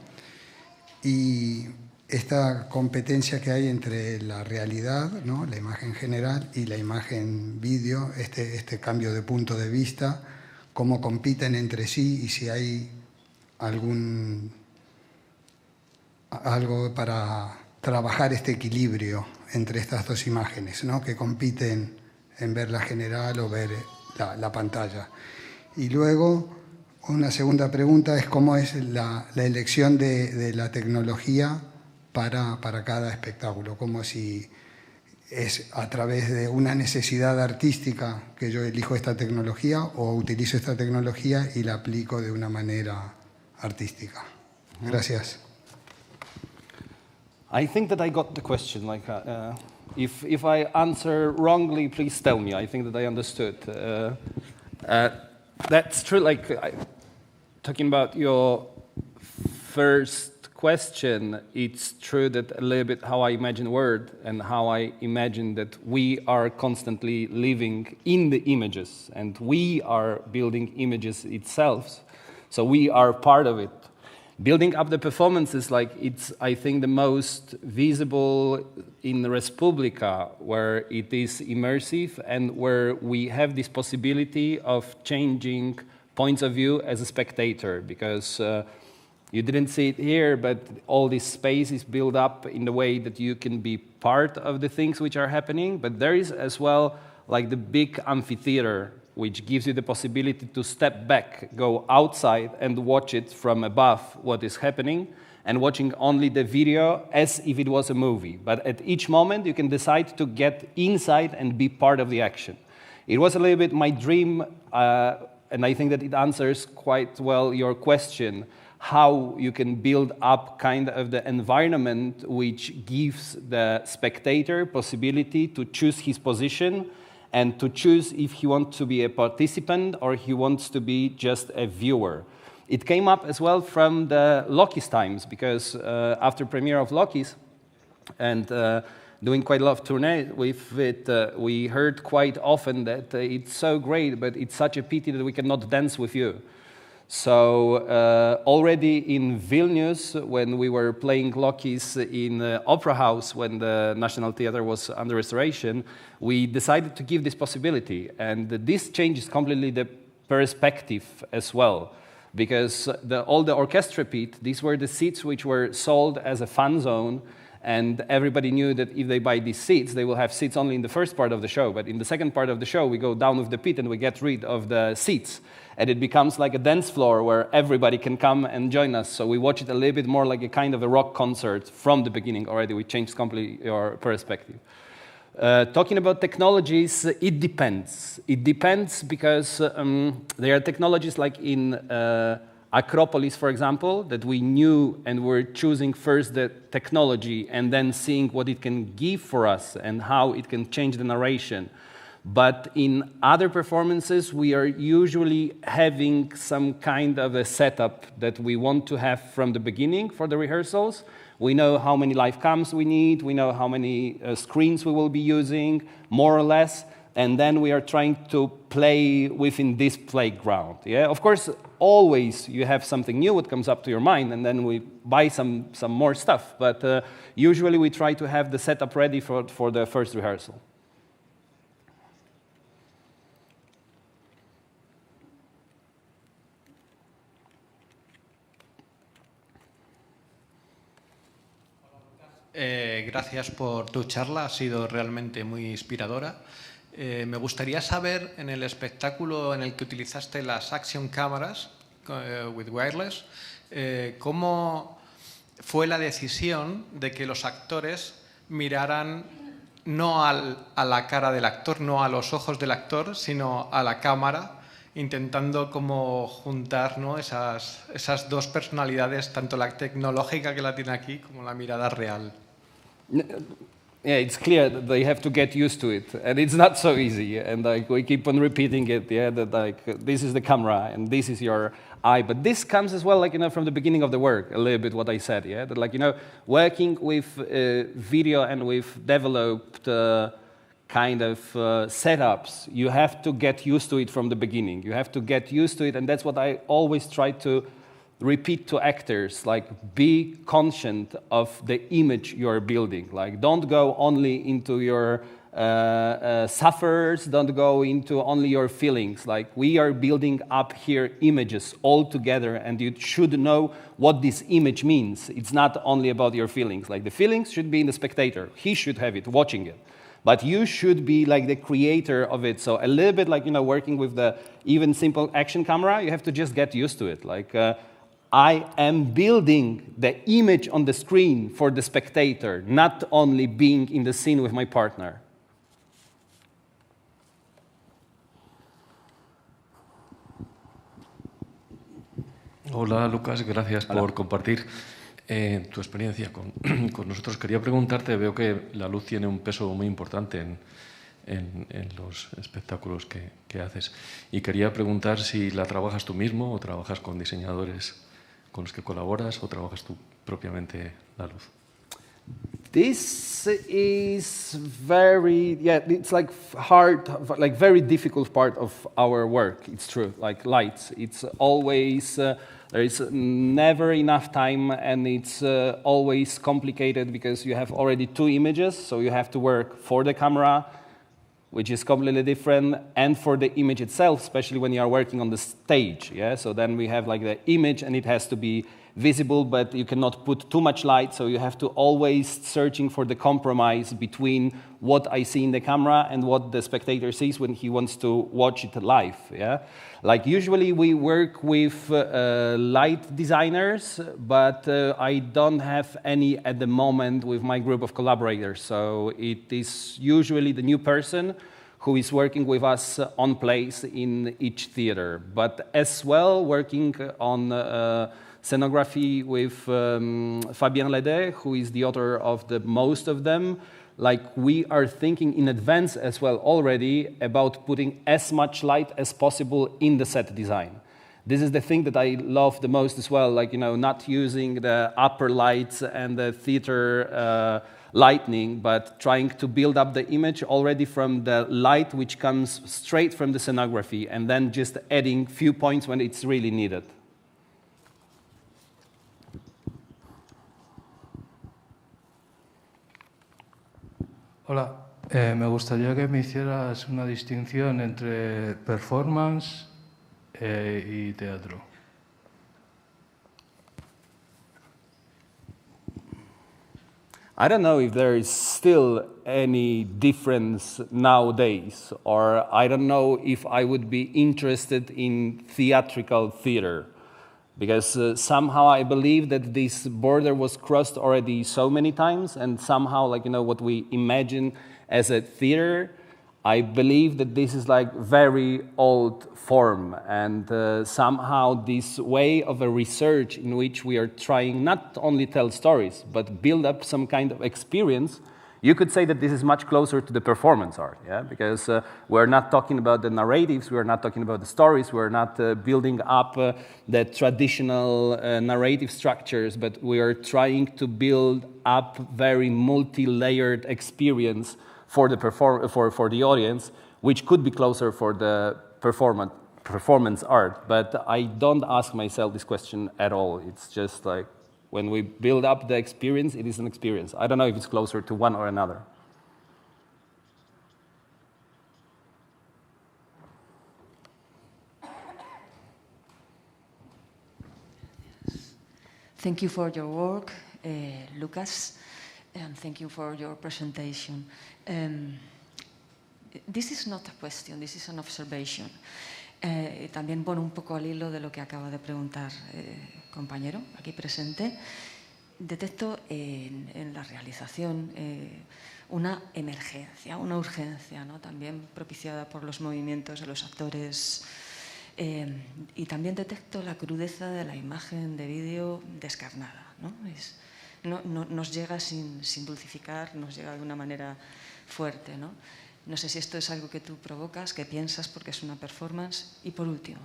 Y esta competencia que hay entre la realidad, ¿no? La imagen general, y la imagen vídeo, este cambio de punto de vista, cómo compiten entre sí y si hay algo para trabajar este equilibrio entre estas dos imágenes, ¿no? Que compiten en ver la general o ver la pantalla. Y luego, una segunda pregunta es cómo es la elección de la tecnología para cada espectáculo, como si es a través de una necesidad artística que yo elijo esta tecnología o utilizo esta tecnología y la aplico de una manera artística. Gracias. I think that I got the question. Like, if I answer wrongly, please tell me. I think that I understood. That's true. Like, talking about your first question, it's true that a little bit how I imagine the world and how I imagine that we are constantly living in the images and we are building images itself. So we are part of it. Building up the performances, like it's, I think, the most visible in Respublica, where it is immersive and where we have this possibility of changing points of view as a spectator, because you didn't see it here, but all this space is built up in the way that you can be part of the things which are happening. But there is as well like the big amphitheater, which gives you the possibility to step back, go outside and watch it from above what is happening, and watching only the video as if it was a movie. But at each moment you can decide to get inside and be part of the action. It was a little bit my dream, and I think that it answers quite well your question, how you can build up kind of the environment which gives the spectator possibility to choose his position and to choose if he wants to be a participant or he wants to be just a viewer. It came up as well from the Loki's times, because after premiere of Loki's and doing quite a lot of tournée with it, we heard quite often that it's so great, but it's such a pity that we cannot dance with you. So already in Vilnius, when we were playing Loki's in the Opera House, when the National Theatre was under restoration, we decided to give this possibility. And this changes completely the perspective as well. Because all the orchestra pit, these were the seats which were sold as a fan zone, and everybody knew that if they buy these seats, they will have seats only in the first part of the show. But in the second part of the show, we go down with the pit and we get rid of the seats. And it becomes like a dance floor where everybody can come and join us. So we watch it a little bit more like a kind of a rock concert from the beginning already. We changed completely your perspective. Talking about technologies, it depends. It depends because there are technologies like in Acropolis, for example, that we knew and were choosing first the technology and then seeing what it can give for us and how it can change the narration. But in other performances, we are usually having some kind of a setup that we want to have from the beginning for the rehearsals. We know how many live cams we need, we know how many screens we will be using, more or less. and then we are trying to play within this playground. Yeah, of course, always you have something new that comes up to your mind, and then we buy some more stuff. But usually we try to have the setup ready for the first rehearsal. Gracias por tu charla, ha sido realmente muy inspiradora. Me gustaría saber, en el espectáculo en el que utilizaste las action cameras with wireless, ¿cómo fue la decisión de que los actores miraran no a la cara del actor, no a los ojos del actor, sino a la cámara, intentando como juntar, ¿no?, esas dos personalidades, tanto la tecnológica que la tiene aquí como la mirada real? Yeah, it's clear that they have to get used to it, and it's not so easy. And like we keep on repeating it, yeah, that like this is the camera and this is your eye. But this comes as well, like from the beginning of the work, a little bit what I said, yeah, that like working with video and with developed kind of setups, you have to get used to it from the beginning. You have to get used to it, and that's what I always try to repeat to actors, like be conscious of the image you are building. Like don't go only into your sufferers, don't go into only your feelings. Like we are building up here images all together, and you should know what this image means. It's not only about your feelings. Like the feelings should be in the spectator. He should have it, watching it. But you should be like the creator of it. So a little bit like, working with the even simple action camera, you have to just get used to it. Like I am building the image on the screen for the spectator, not only being in the scene with my partner. Hola, Lukasz, gracias por compartir tu experiencia con nosotros. Quería preguntarte, veo que la luz tiene un peso muy importante en los espectáculos que haces, y quería preguntar si la trabajas tú mismo o trabajas con diseñadores con los que colaboras o trabajas tú propiamente la luz. This is it's like hard, like very difficult part of our work. It's true, like lights. It's always, there is never enough time, and it's always complicated because you have already two images, so you have to work for the camera, which is completely different, and for the image itself, especially when you are working on the stage. Yeah, so then we have like the image, and it has to be visible, but you cannot put too much light, so you have to always searching for the compromise between what I see in the camera and what the spectator sees when he wants to watch it live. Yeah, like usually we work with light designers, but I don't have any at the moment with my group of collaborators. So it is usually the new person who is working with us on place in each theater, but as well working on scenography with Fabien Lede, who is the author of the most of them. Like we are thinking in advance as well already about putting as much light as possible in the set design. This is the thing that I love the most as well, like, not using the upper lights and the theater lighting, but trying to build up the image already from the light which comes straight from the scenography, and then just adding few points when it's really needed. Hola, me gustaría que me hicieras una distinción entre performance y teatro. I don't know if there is still any difference nowadays, or I don't know if I would be interested in theatrical theater, because somehow I believe that this border was crossed already so many times, and somehow, like, what we imagine as a theater, I believe that this is like very old form, and somehow this way of a research in which we are trying not only tell stories, but build up some kind of experience. You could say that this is much closer to the performance art, yeah? Because we're not talking about the narratives, we're not talking about the stories, we're not building up the traditional narrative structures, but we are trying to build up very multi-layered experience for the for the audience, which could be closer for the performance art, but I don't ask myself this question at all. It's just like, when we build up the experience, it is an experience. I don't know if it's closer to one or another. Thank you for your work, Lukasz, and thank you for your presentation. This is not a question, this is an observation. También, bueno, un poco al hilo de lo que acaba de preguntar compañero aquí presente, detecto en la realización una emergencia, una urgencia, ¿no? También propiciada por los movimientos de los actores. Y también detecto la crudeza de la imagen de vídeo descarnada, ¿no? Nos llega sin dulcificar, nos llega de una manera fuerte, ¿no? No sé si esto es algo que tú provocas, que piensas porque es una performance. Y por último,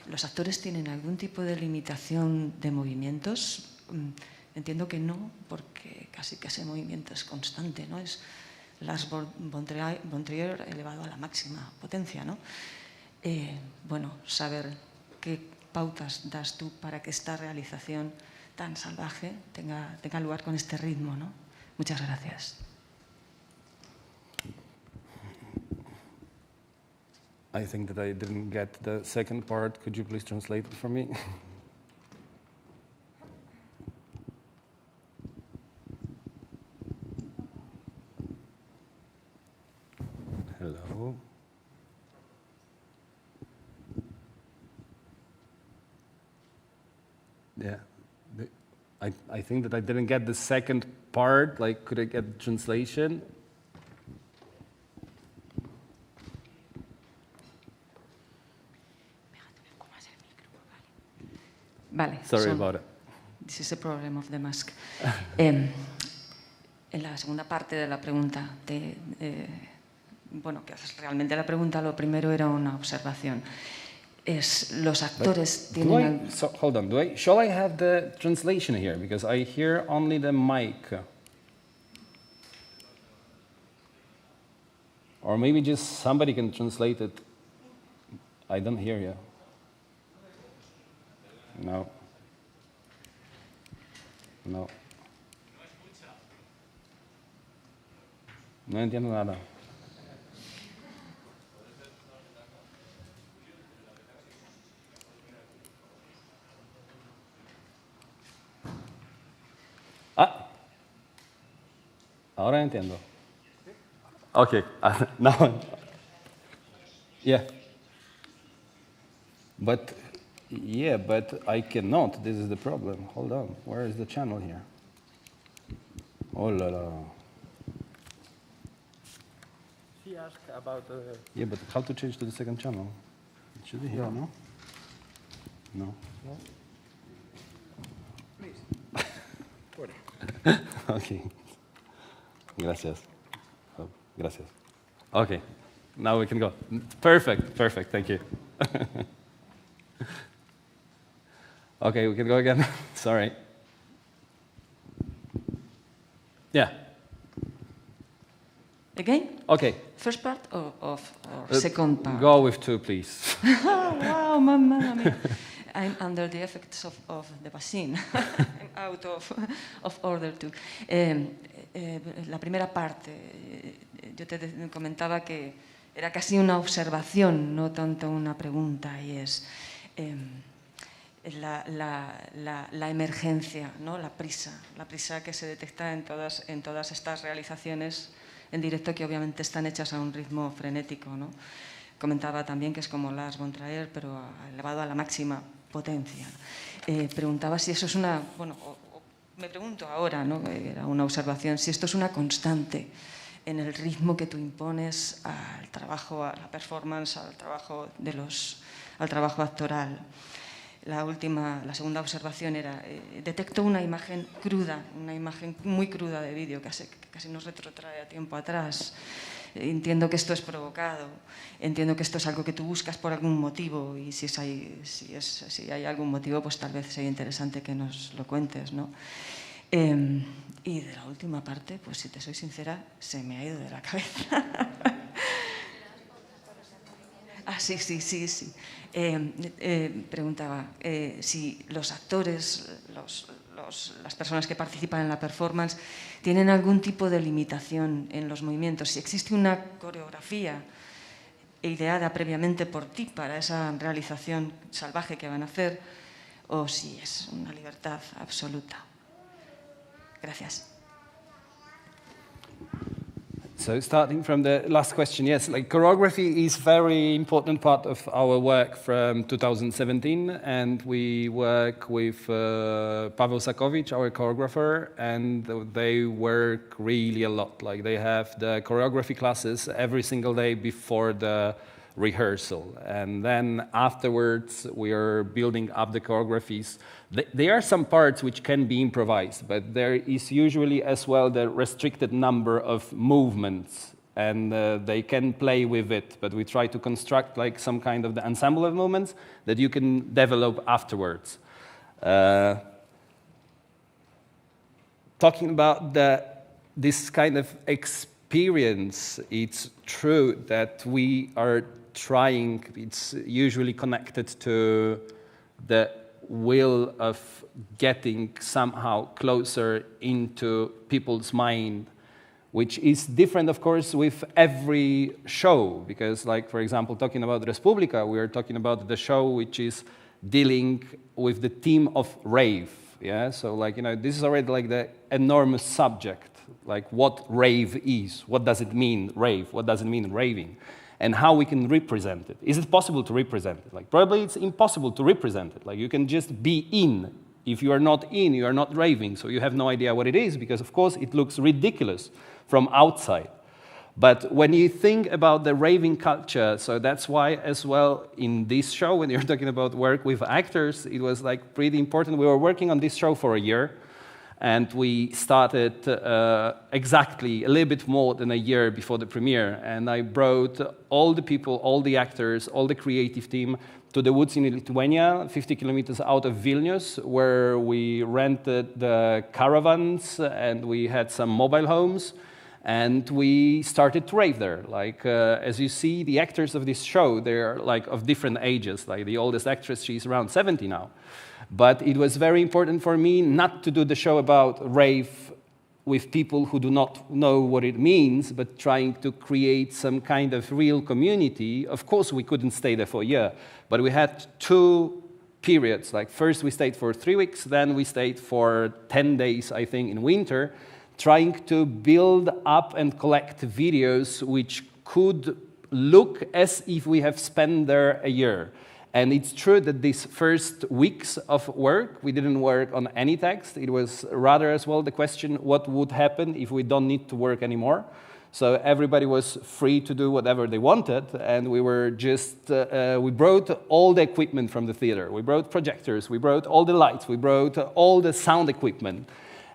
¿los actores tienen algún tipo de limitación de movimientos? Entiendo que no, porque casi que ese movimiento es constante, ¿no? Es Lars von Trier elevado a la máxima potencia, ¿no? Bueno, saber qué pautas das tú para que esta realización tan salvaje tenga lugar con este ritmo, ¿no? Muchas gracias. I think that I didn't get the second part. Could you please translate it for me? Hello. Yeah, I think that I didn't get the second part. Like, could I get the translation? Vale. Sorry about it. This is a problem of the mask. En la segunda parte de la pregunta, bueno, que haces realmente la pregunta, lo primero era una observación. Los actores tienen... Hold on, shall I have the translation here? Because I hear only the mic. Or maybe just somebody can translate it. I don't hear you. No. No. No entiendo nada. Ahora entiendo. Okay, now. Yeah. But I cannot. This is the problem. Hold on. Where is the channel here? Oh la la. She asked about the... Yeah, but how to change to the second channel? It should be here, no? No. No? Please. Okay. Gracias. Oh, gracias. Okay. Now we can go. Perfect. Thank you. Okay, we can go again. Sorry. Yeah. Again? Okay. First part or second part? Go with two, please. Wow, mamma mia. I'm under the effects of the vaccine. I'm out of order to. La primera parte, yo te comentaba que era casi una observación, no tanto una pregunta, y es la emergencia, ¿no? la prisa que se detecta en todas estas realizaciones en directo, que obviamente están hechas a un ritmo frenético, ¿no? Comentaba también que es como Lars von Trier, pero elevado a la máxima potencia. Preguntaba si eso es una... Bueno, me pregunto ahora, ¿no? Era una observación, si esto es una constante en el ritmo que tú impones al trabajo, a la performance, al trabajo actoral. La segunda observación era, detecto una imagen cruda, una imagen muy cruda de vídeo, que casi nos retrotrae a tiempo atrás. Entiendo que esto es provocado, entiendo que esto es algo que tú buscas por algún motivo, y si hay algún motivo, pues tal vez sería interesante que nos lo cuentes, ¿no? Y de la última parte, pues si te soy sincera, se me ha ido de la cabeza. Sí. Preguntaba si los actores, las personas que participan en la performance, tienen algún tipo de limitación en los movimientos. Si existe una coreografía ideada previamente por ti para esa realización salvaje que van a hacer, o si es una libertad absoluta. Gracias. So starting from the last question, yes, like choreography is very important part of our work from 2017, and we work with Paweł Sakovic, our choreographer, and they work really a lot. Like they have the choreography classes every single day before the rehearsal, and then afterwards we are building up the choreographies. There are some parts which can be improvised, but there is usually as well the restricted number of movements, and they can play with it, but we try to construct like some kind of the ensemble of movements that you can develop afterwards. Talking about this kind of experience, it's true that we are trying, it's usually connected to the will of getting somehow closer into people's mind, which is different, of course, with every show, because, like, for example, talking about Respublika, we are talking about the show which is dealing with the theme of rave, yeah? So, like, you know, this is already, like, the enormous subject, like, what rave is, what does it mean, rave, what does it mean, raving? And how we can represent it. Is it possible to represent it? Like, probably it's impossible to represent it. Like, you can just be in. If you are not in, you are not raving, so you have no idea what it is, because, of course, it looks ridiculous from outside. But when you think about the raving culture, so that's why, as well, in this show, when you're talking about work with actors, it was, like, pretty important. We were working on this show for a year, and we started exactly a little bit more than a year before the premiere. And I brought all the people, all the actors, all the creative team to the woods in Lithuania, 50 kilometers out of Vilnius, where we rented the caravans and we had some mobile homes. And we started to rave there. Like, as you see, the actors of this show, they're like of different ages. Like the oldest actress, she's around 70 now. But it was very important for me not to do the show about rave with people who do not know what it means, but trying to create some kind of real community. Of course, we couldn't stay there for a year, but we had 2 periods. Like, first we stayed for 3 weeks, then we stayed for 10 days, I think, in winter, trying to build up and collect videos which could look as if we have spent there a year. And it's true that these first weeks of work, we didn't work on any text. It was rather as well the question, what would happen if we don't need to work anymore? So everybody was free to do whatever they wanted, and we were just, we brought all the equipment from the theater. We brought projectors, we brought all the lights, we brought all the sound equipment.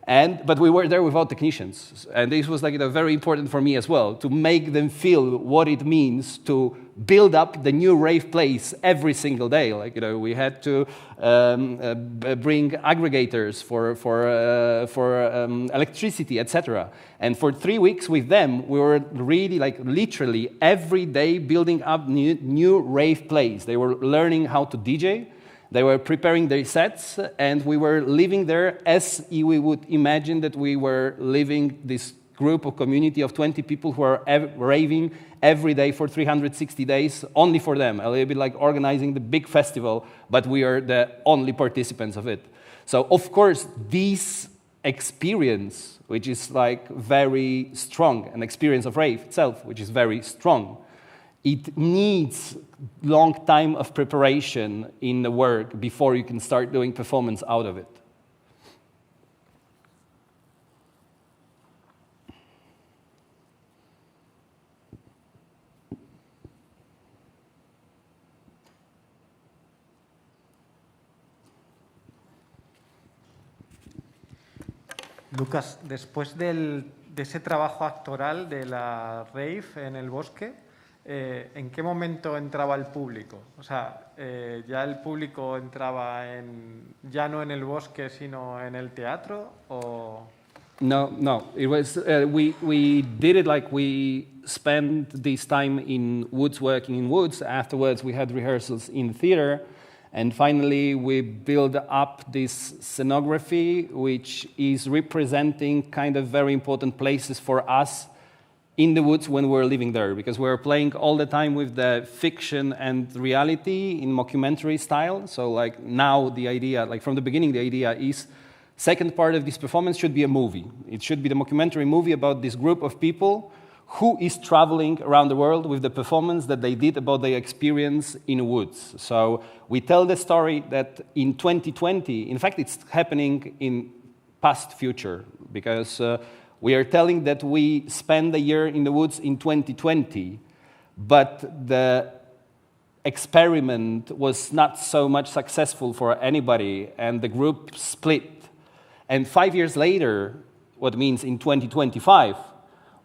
But we were there without technicians. And this was, like, you know, very important for me as well, to make them feel what it means to build up the new rave place every single day. Like, you know, we had to bring aggregators for electricity, etc. And for 3 weeks with them, we were really, like, literally every day building up new rave place. They were learning how to DJ. They were preparing their sets, and we were living there as we would imagine that we were living this group of community of 20 people who are raving every day for 360 days, only for them, a little bit like organizing the big festival, but we are the only participants of it. So, of course, this experience, which is, like, very strong, an experience of rave itself, which is very strong, it needs long time of preparation in the work before you can start doing performance out of it. Lukasz, después de ese trabajo actoral de la rave en el bosque, ¿en qué momento entraba el público? O sea, ¿ya el público entraba ya no en el bosque, sino en el teatro? ¿O No. It was we did it like we spent this time in woods, working in woods. Afterwards, we had rehearsals in theater, and finally, we built up this scenography, which is representing kind of very important places for us in the woods when we're living there, because we're playing all the time with the fiction and reality in mockumentary style. So, like now, the idea, like from the beginning, the idea is. Second part of this performance should be a movie. It should be the mockumentary movie about this group of people who is traveling around the world with the performance that they did about their experience in woods. So we tell the story that in 2020, in fact, it's happening in past future, because we are telling that we spend a year in the woods in 2020, but the experiment was not so much successful for anybody, and the group split. And 5 years later, what means in 2025,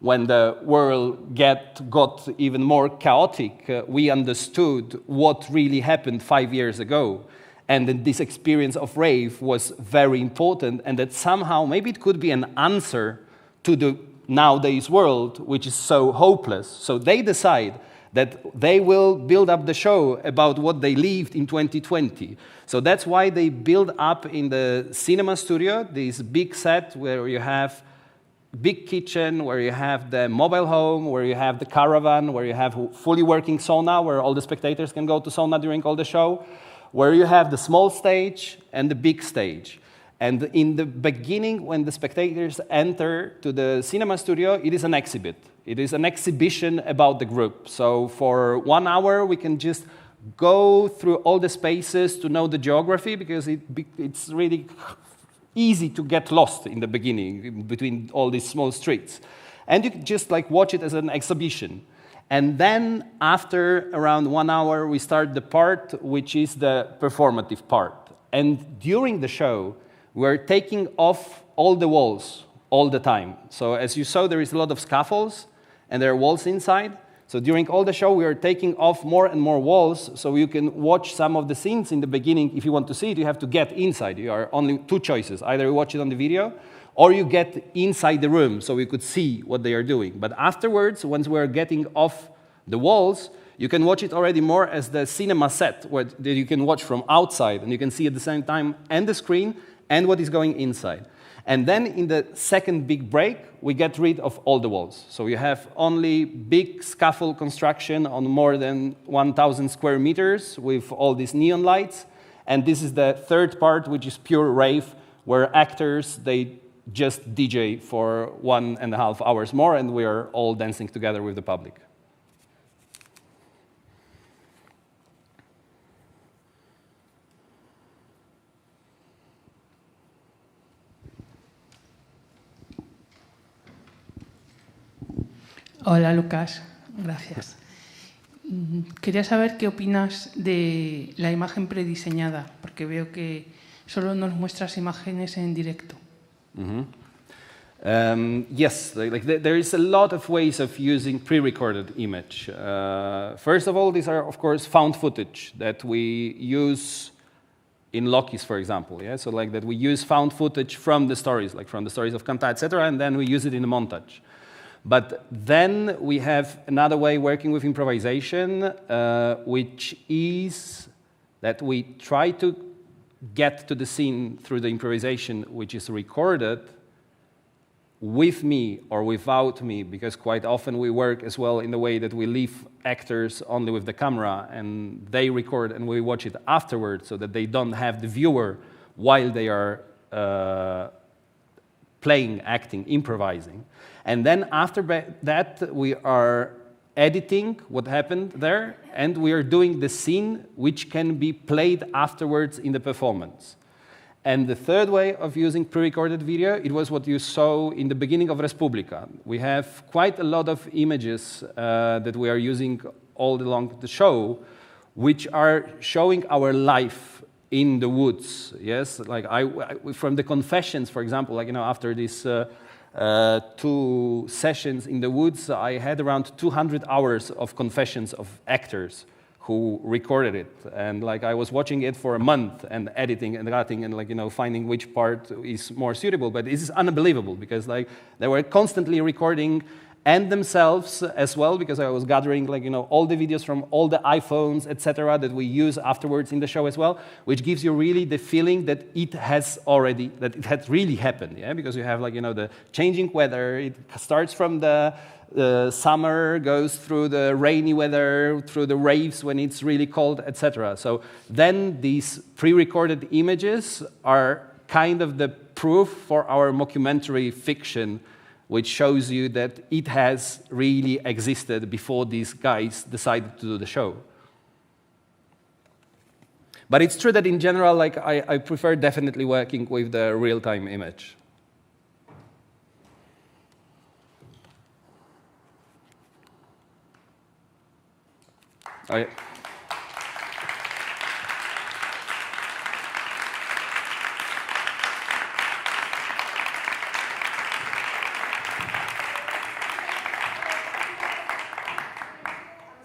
when the world got even more chaotic, we understood what really happened 5 years ago. And that this experience of rave was very important, and that somehow maybe it could be an answer to the nowadays world, which is so hopeless. So they decide that they will build up the show about what they lived in 2020. So that's why they build up in the cinema studio this big set where you have big kitchen, where you have the mobile home, where you have the caravan, where you have fully working sauna, where all the spectators can go to sauna during all the show, where you have the small stage and the big stage. And in the beginning, when the spectators enter to the cinema studio, it is an exhibit. It is an exhibition about the group. So for 1 hour, we can just go through all the spaces to know the geography, because it's really easy to get lost in the beginning between all these small streets. And you can just like watch it as an exhibition. And then after around 1 hour, we start the part which is the performative part. And during the show, we're taking off all the walls all the time. So as you saw, there is a lot of scaffolds, and there are walls inside. So during all the show, we are taking off more and more walls, so you can watch some of the scenes in the beginning. If you want to see it, you have to get inside. You are only two choices. Either you watch it on the video, or you get inside the room, so we could see what they are doing. But afterwards, once we're getting off the walls, you can watch it already more as the cinema set, where you can watch from outside, and you can see at the same time and the screen and what is going inside. And then in the second big break, we get rid of all the walls. So you have only big scaffold construction on more than 1,000 square meters with all these neon lights. And this is the third part, which is pure rave, where actors, they just DJ for 1.5 hours more, and we are all dancing together with the public. Hola, Lukasz. Gracias. Quería saber qué opinas de la imagen prediseñada, porque veo que solo nos muestras imágenes en directo. Yes, there is a lot of ways of using pre-recorded image. First of all, these are, of course, found footage that we use in Lokis, for example. Yeah? So like that we use found footage from the stories, like from the stories of Kanta, etc., and then we use it in a montage. But then we have another way working with improvisation, which is that we try to get to the scene through the improvisation which is recorded with me or without me, because quite often we work as well in the way that we leave actors only with the camera and they record and we watch it afterwards, so that they don't have the viewer while they are playing, acting, improvising. And then after that, we are editing what happened there, and we are doing the scene which can be played afterwards in the performance. And the third way of using pre-recorded video, it was what you saw in the beginning of Respublika. We have quite a lot of images that we are using all along the show, which are showing our life in the woods. Yes, like from the confessions, for example, like after this 2 sessions in the woods, I had around 200 hours of confessions of actors who recorded it. And like I was watching it for a month and editing and cutting and like, you know, finding which part is more suitable. But this is unbelievable because like they were constantly recording and themselves as well, because I was gathering like, you know, all the videos from all the iPhones, etc., that we use afterwards in the show as well, which gives you really the feeling that it has really happened, yeah? Because you have like, you know, the changing weather, it starts from the summer, goes through the rainy weather, through the raves when it's really cold, etc. So then these pre-recorded images are kind of the proof for our mockumentary fiction, which shows you that it has really existed before these guys decided to do the show. But it's true that in general, like I prefer definitely working with the real-time image. Oh, yeah.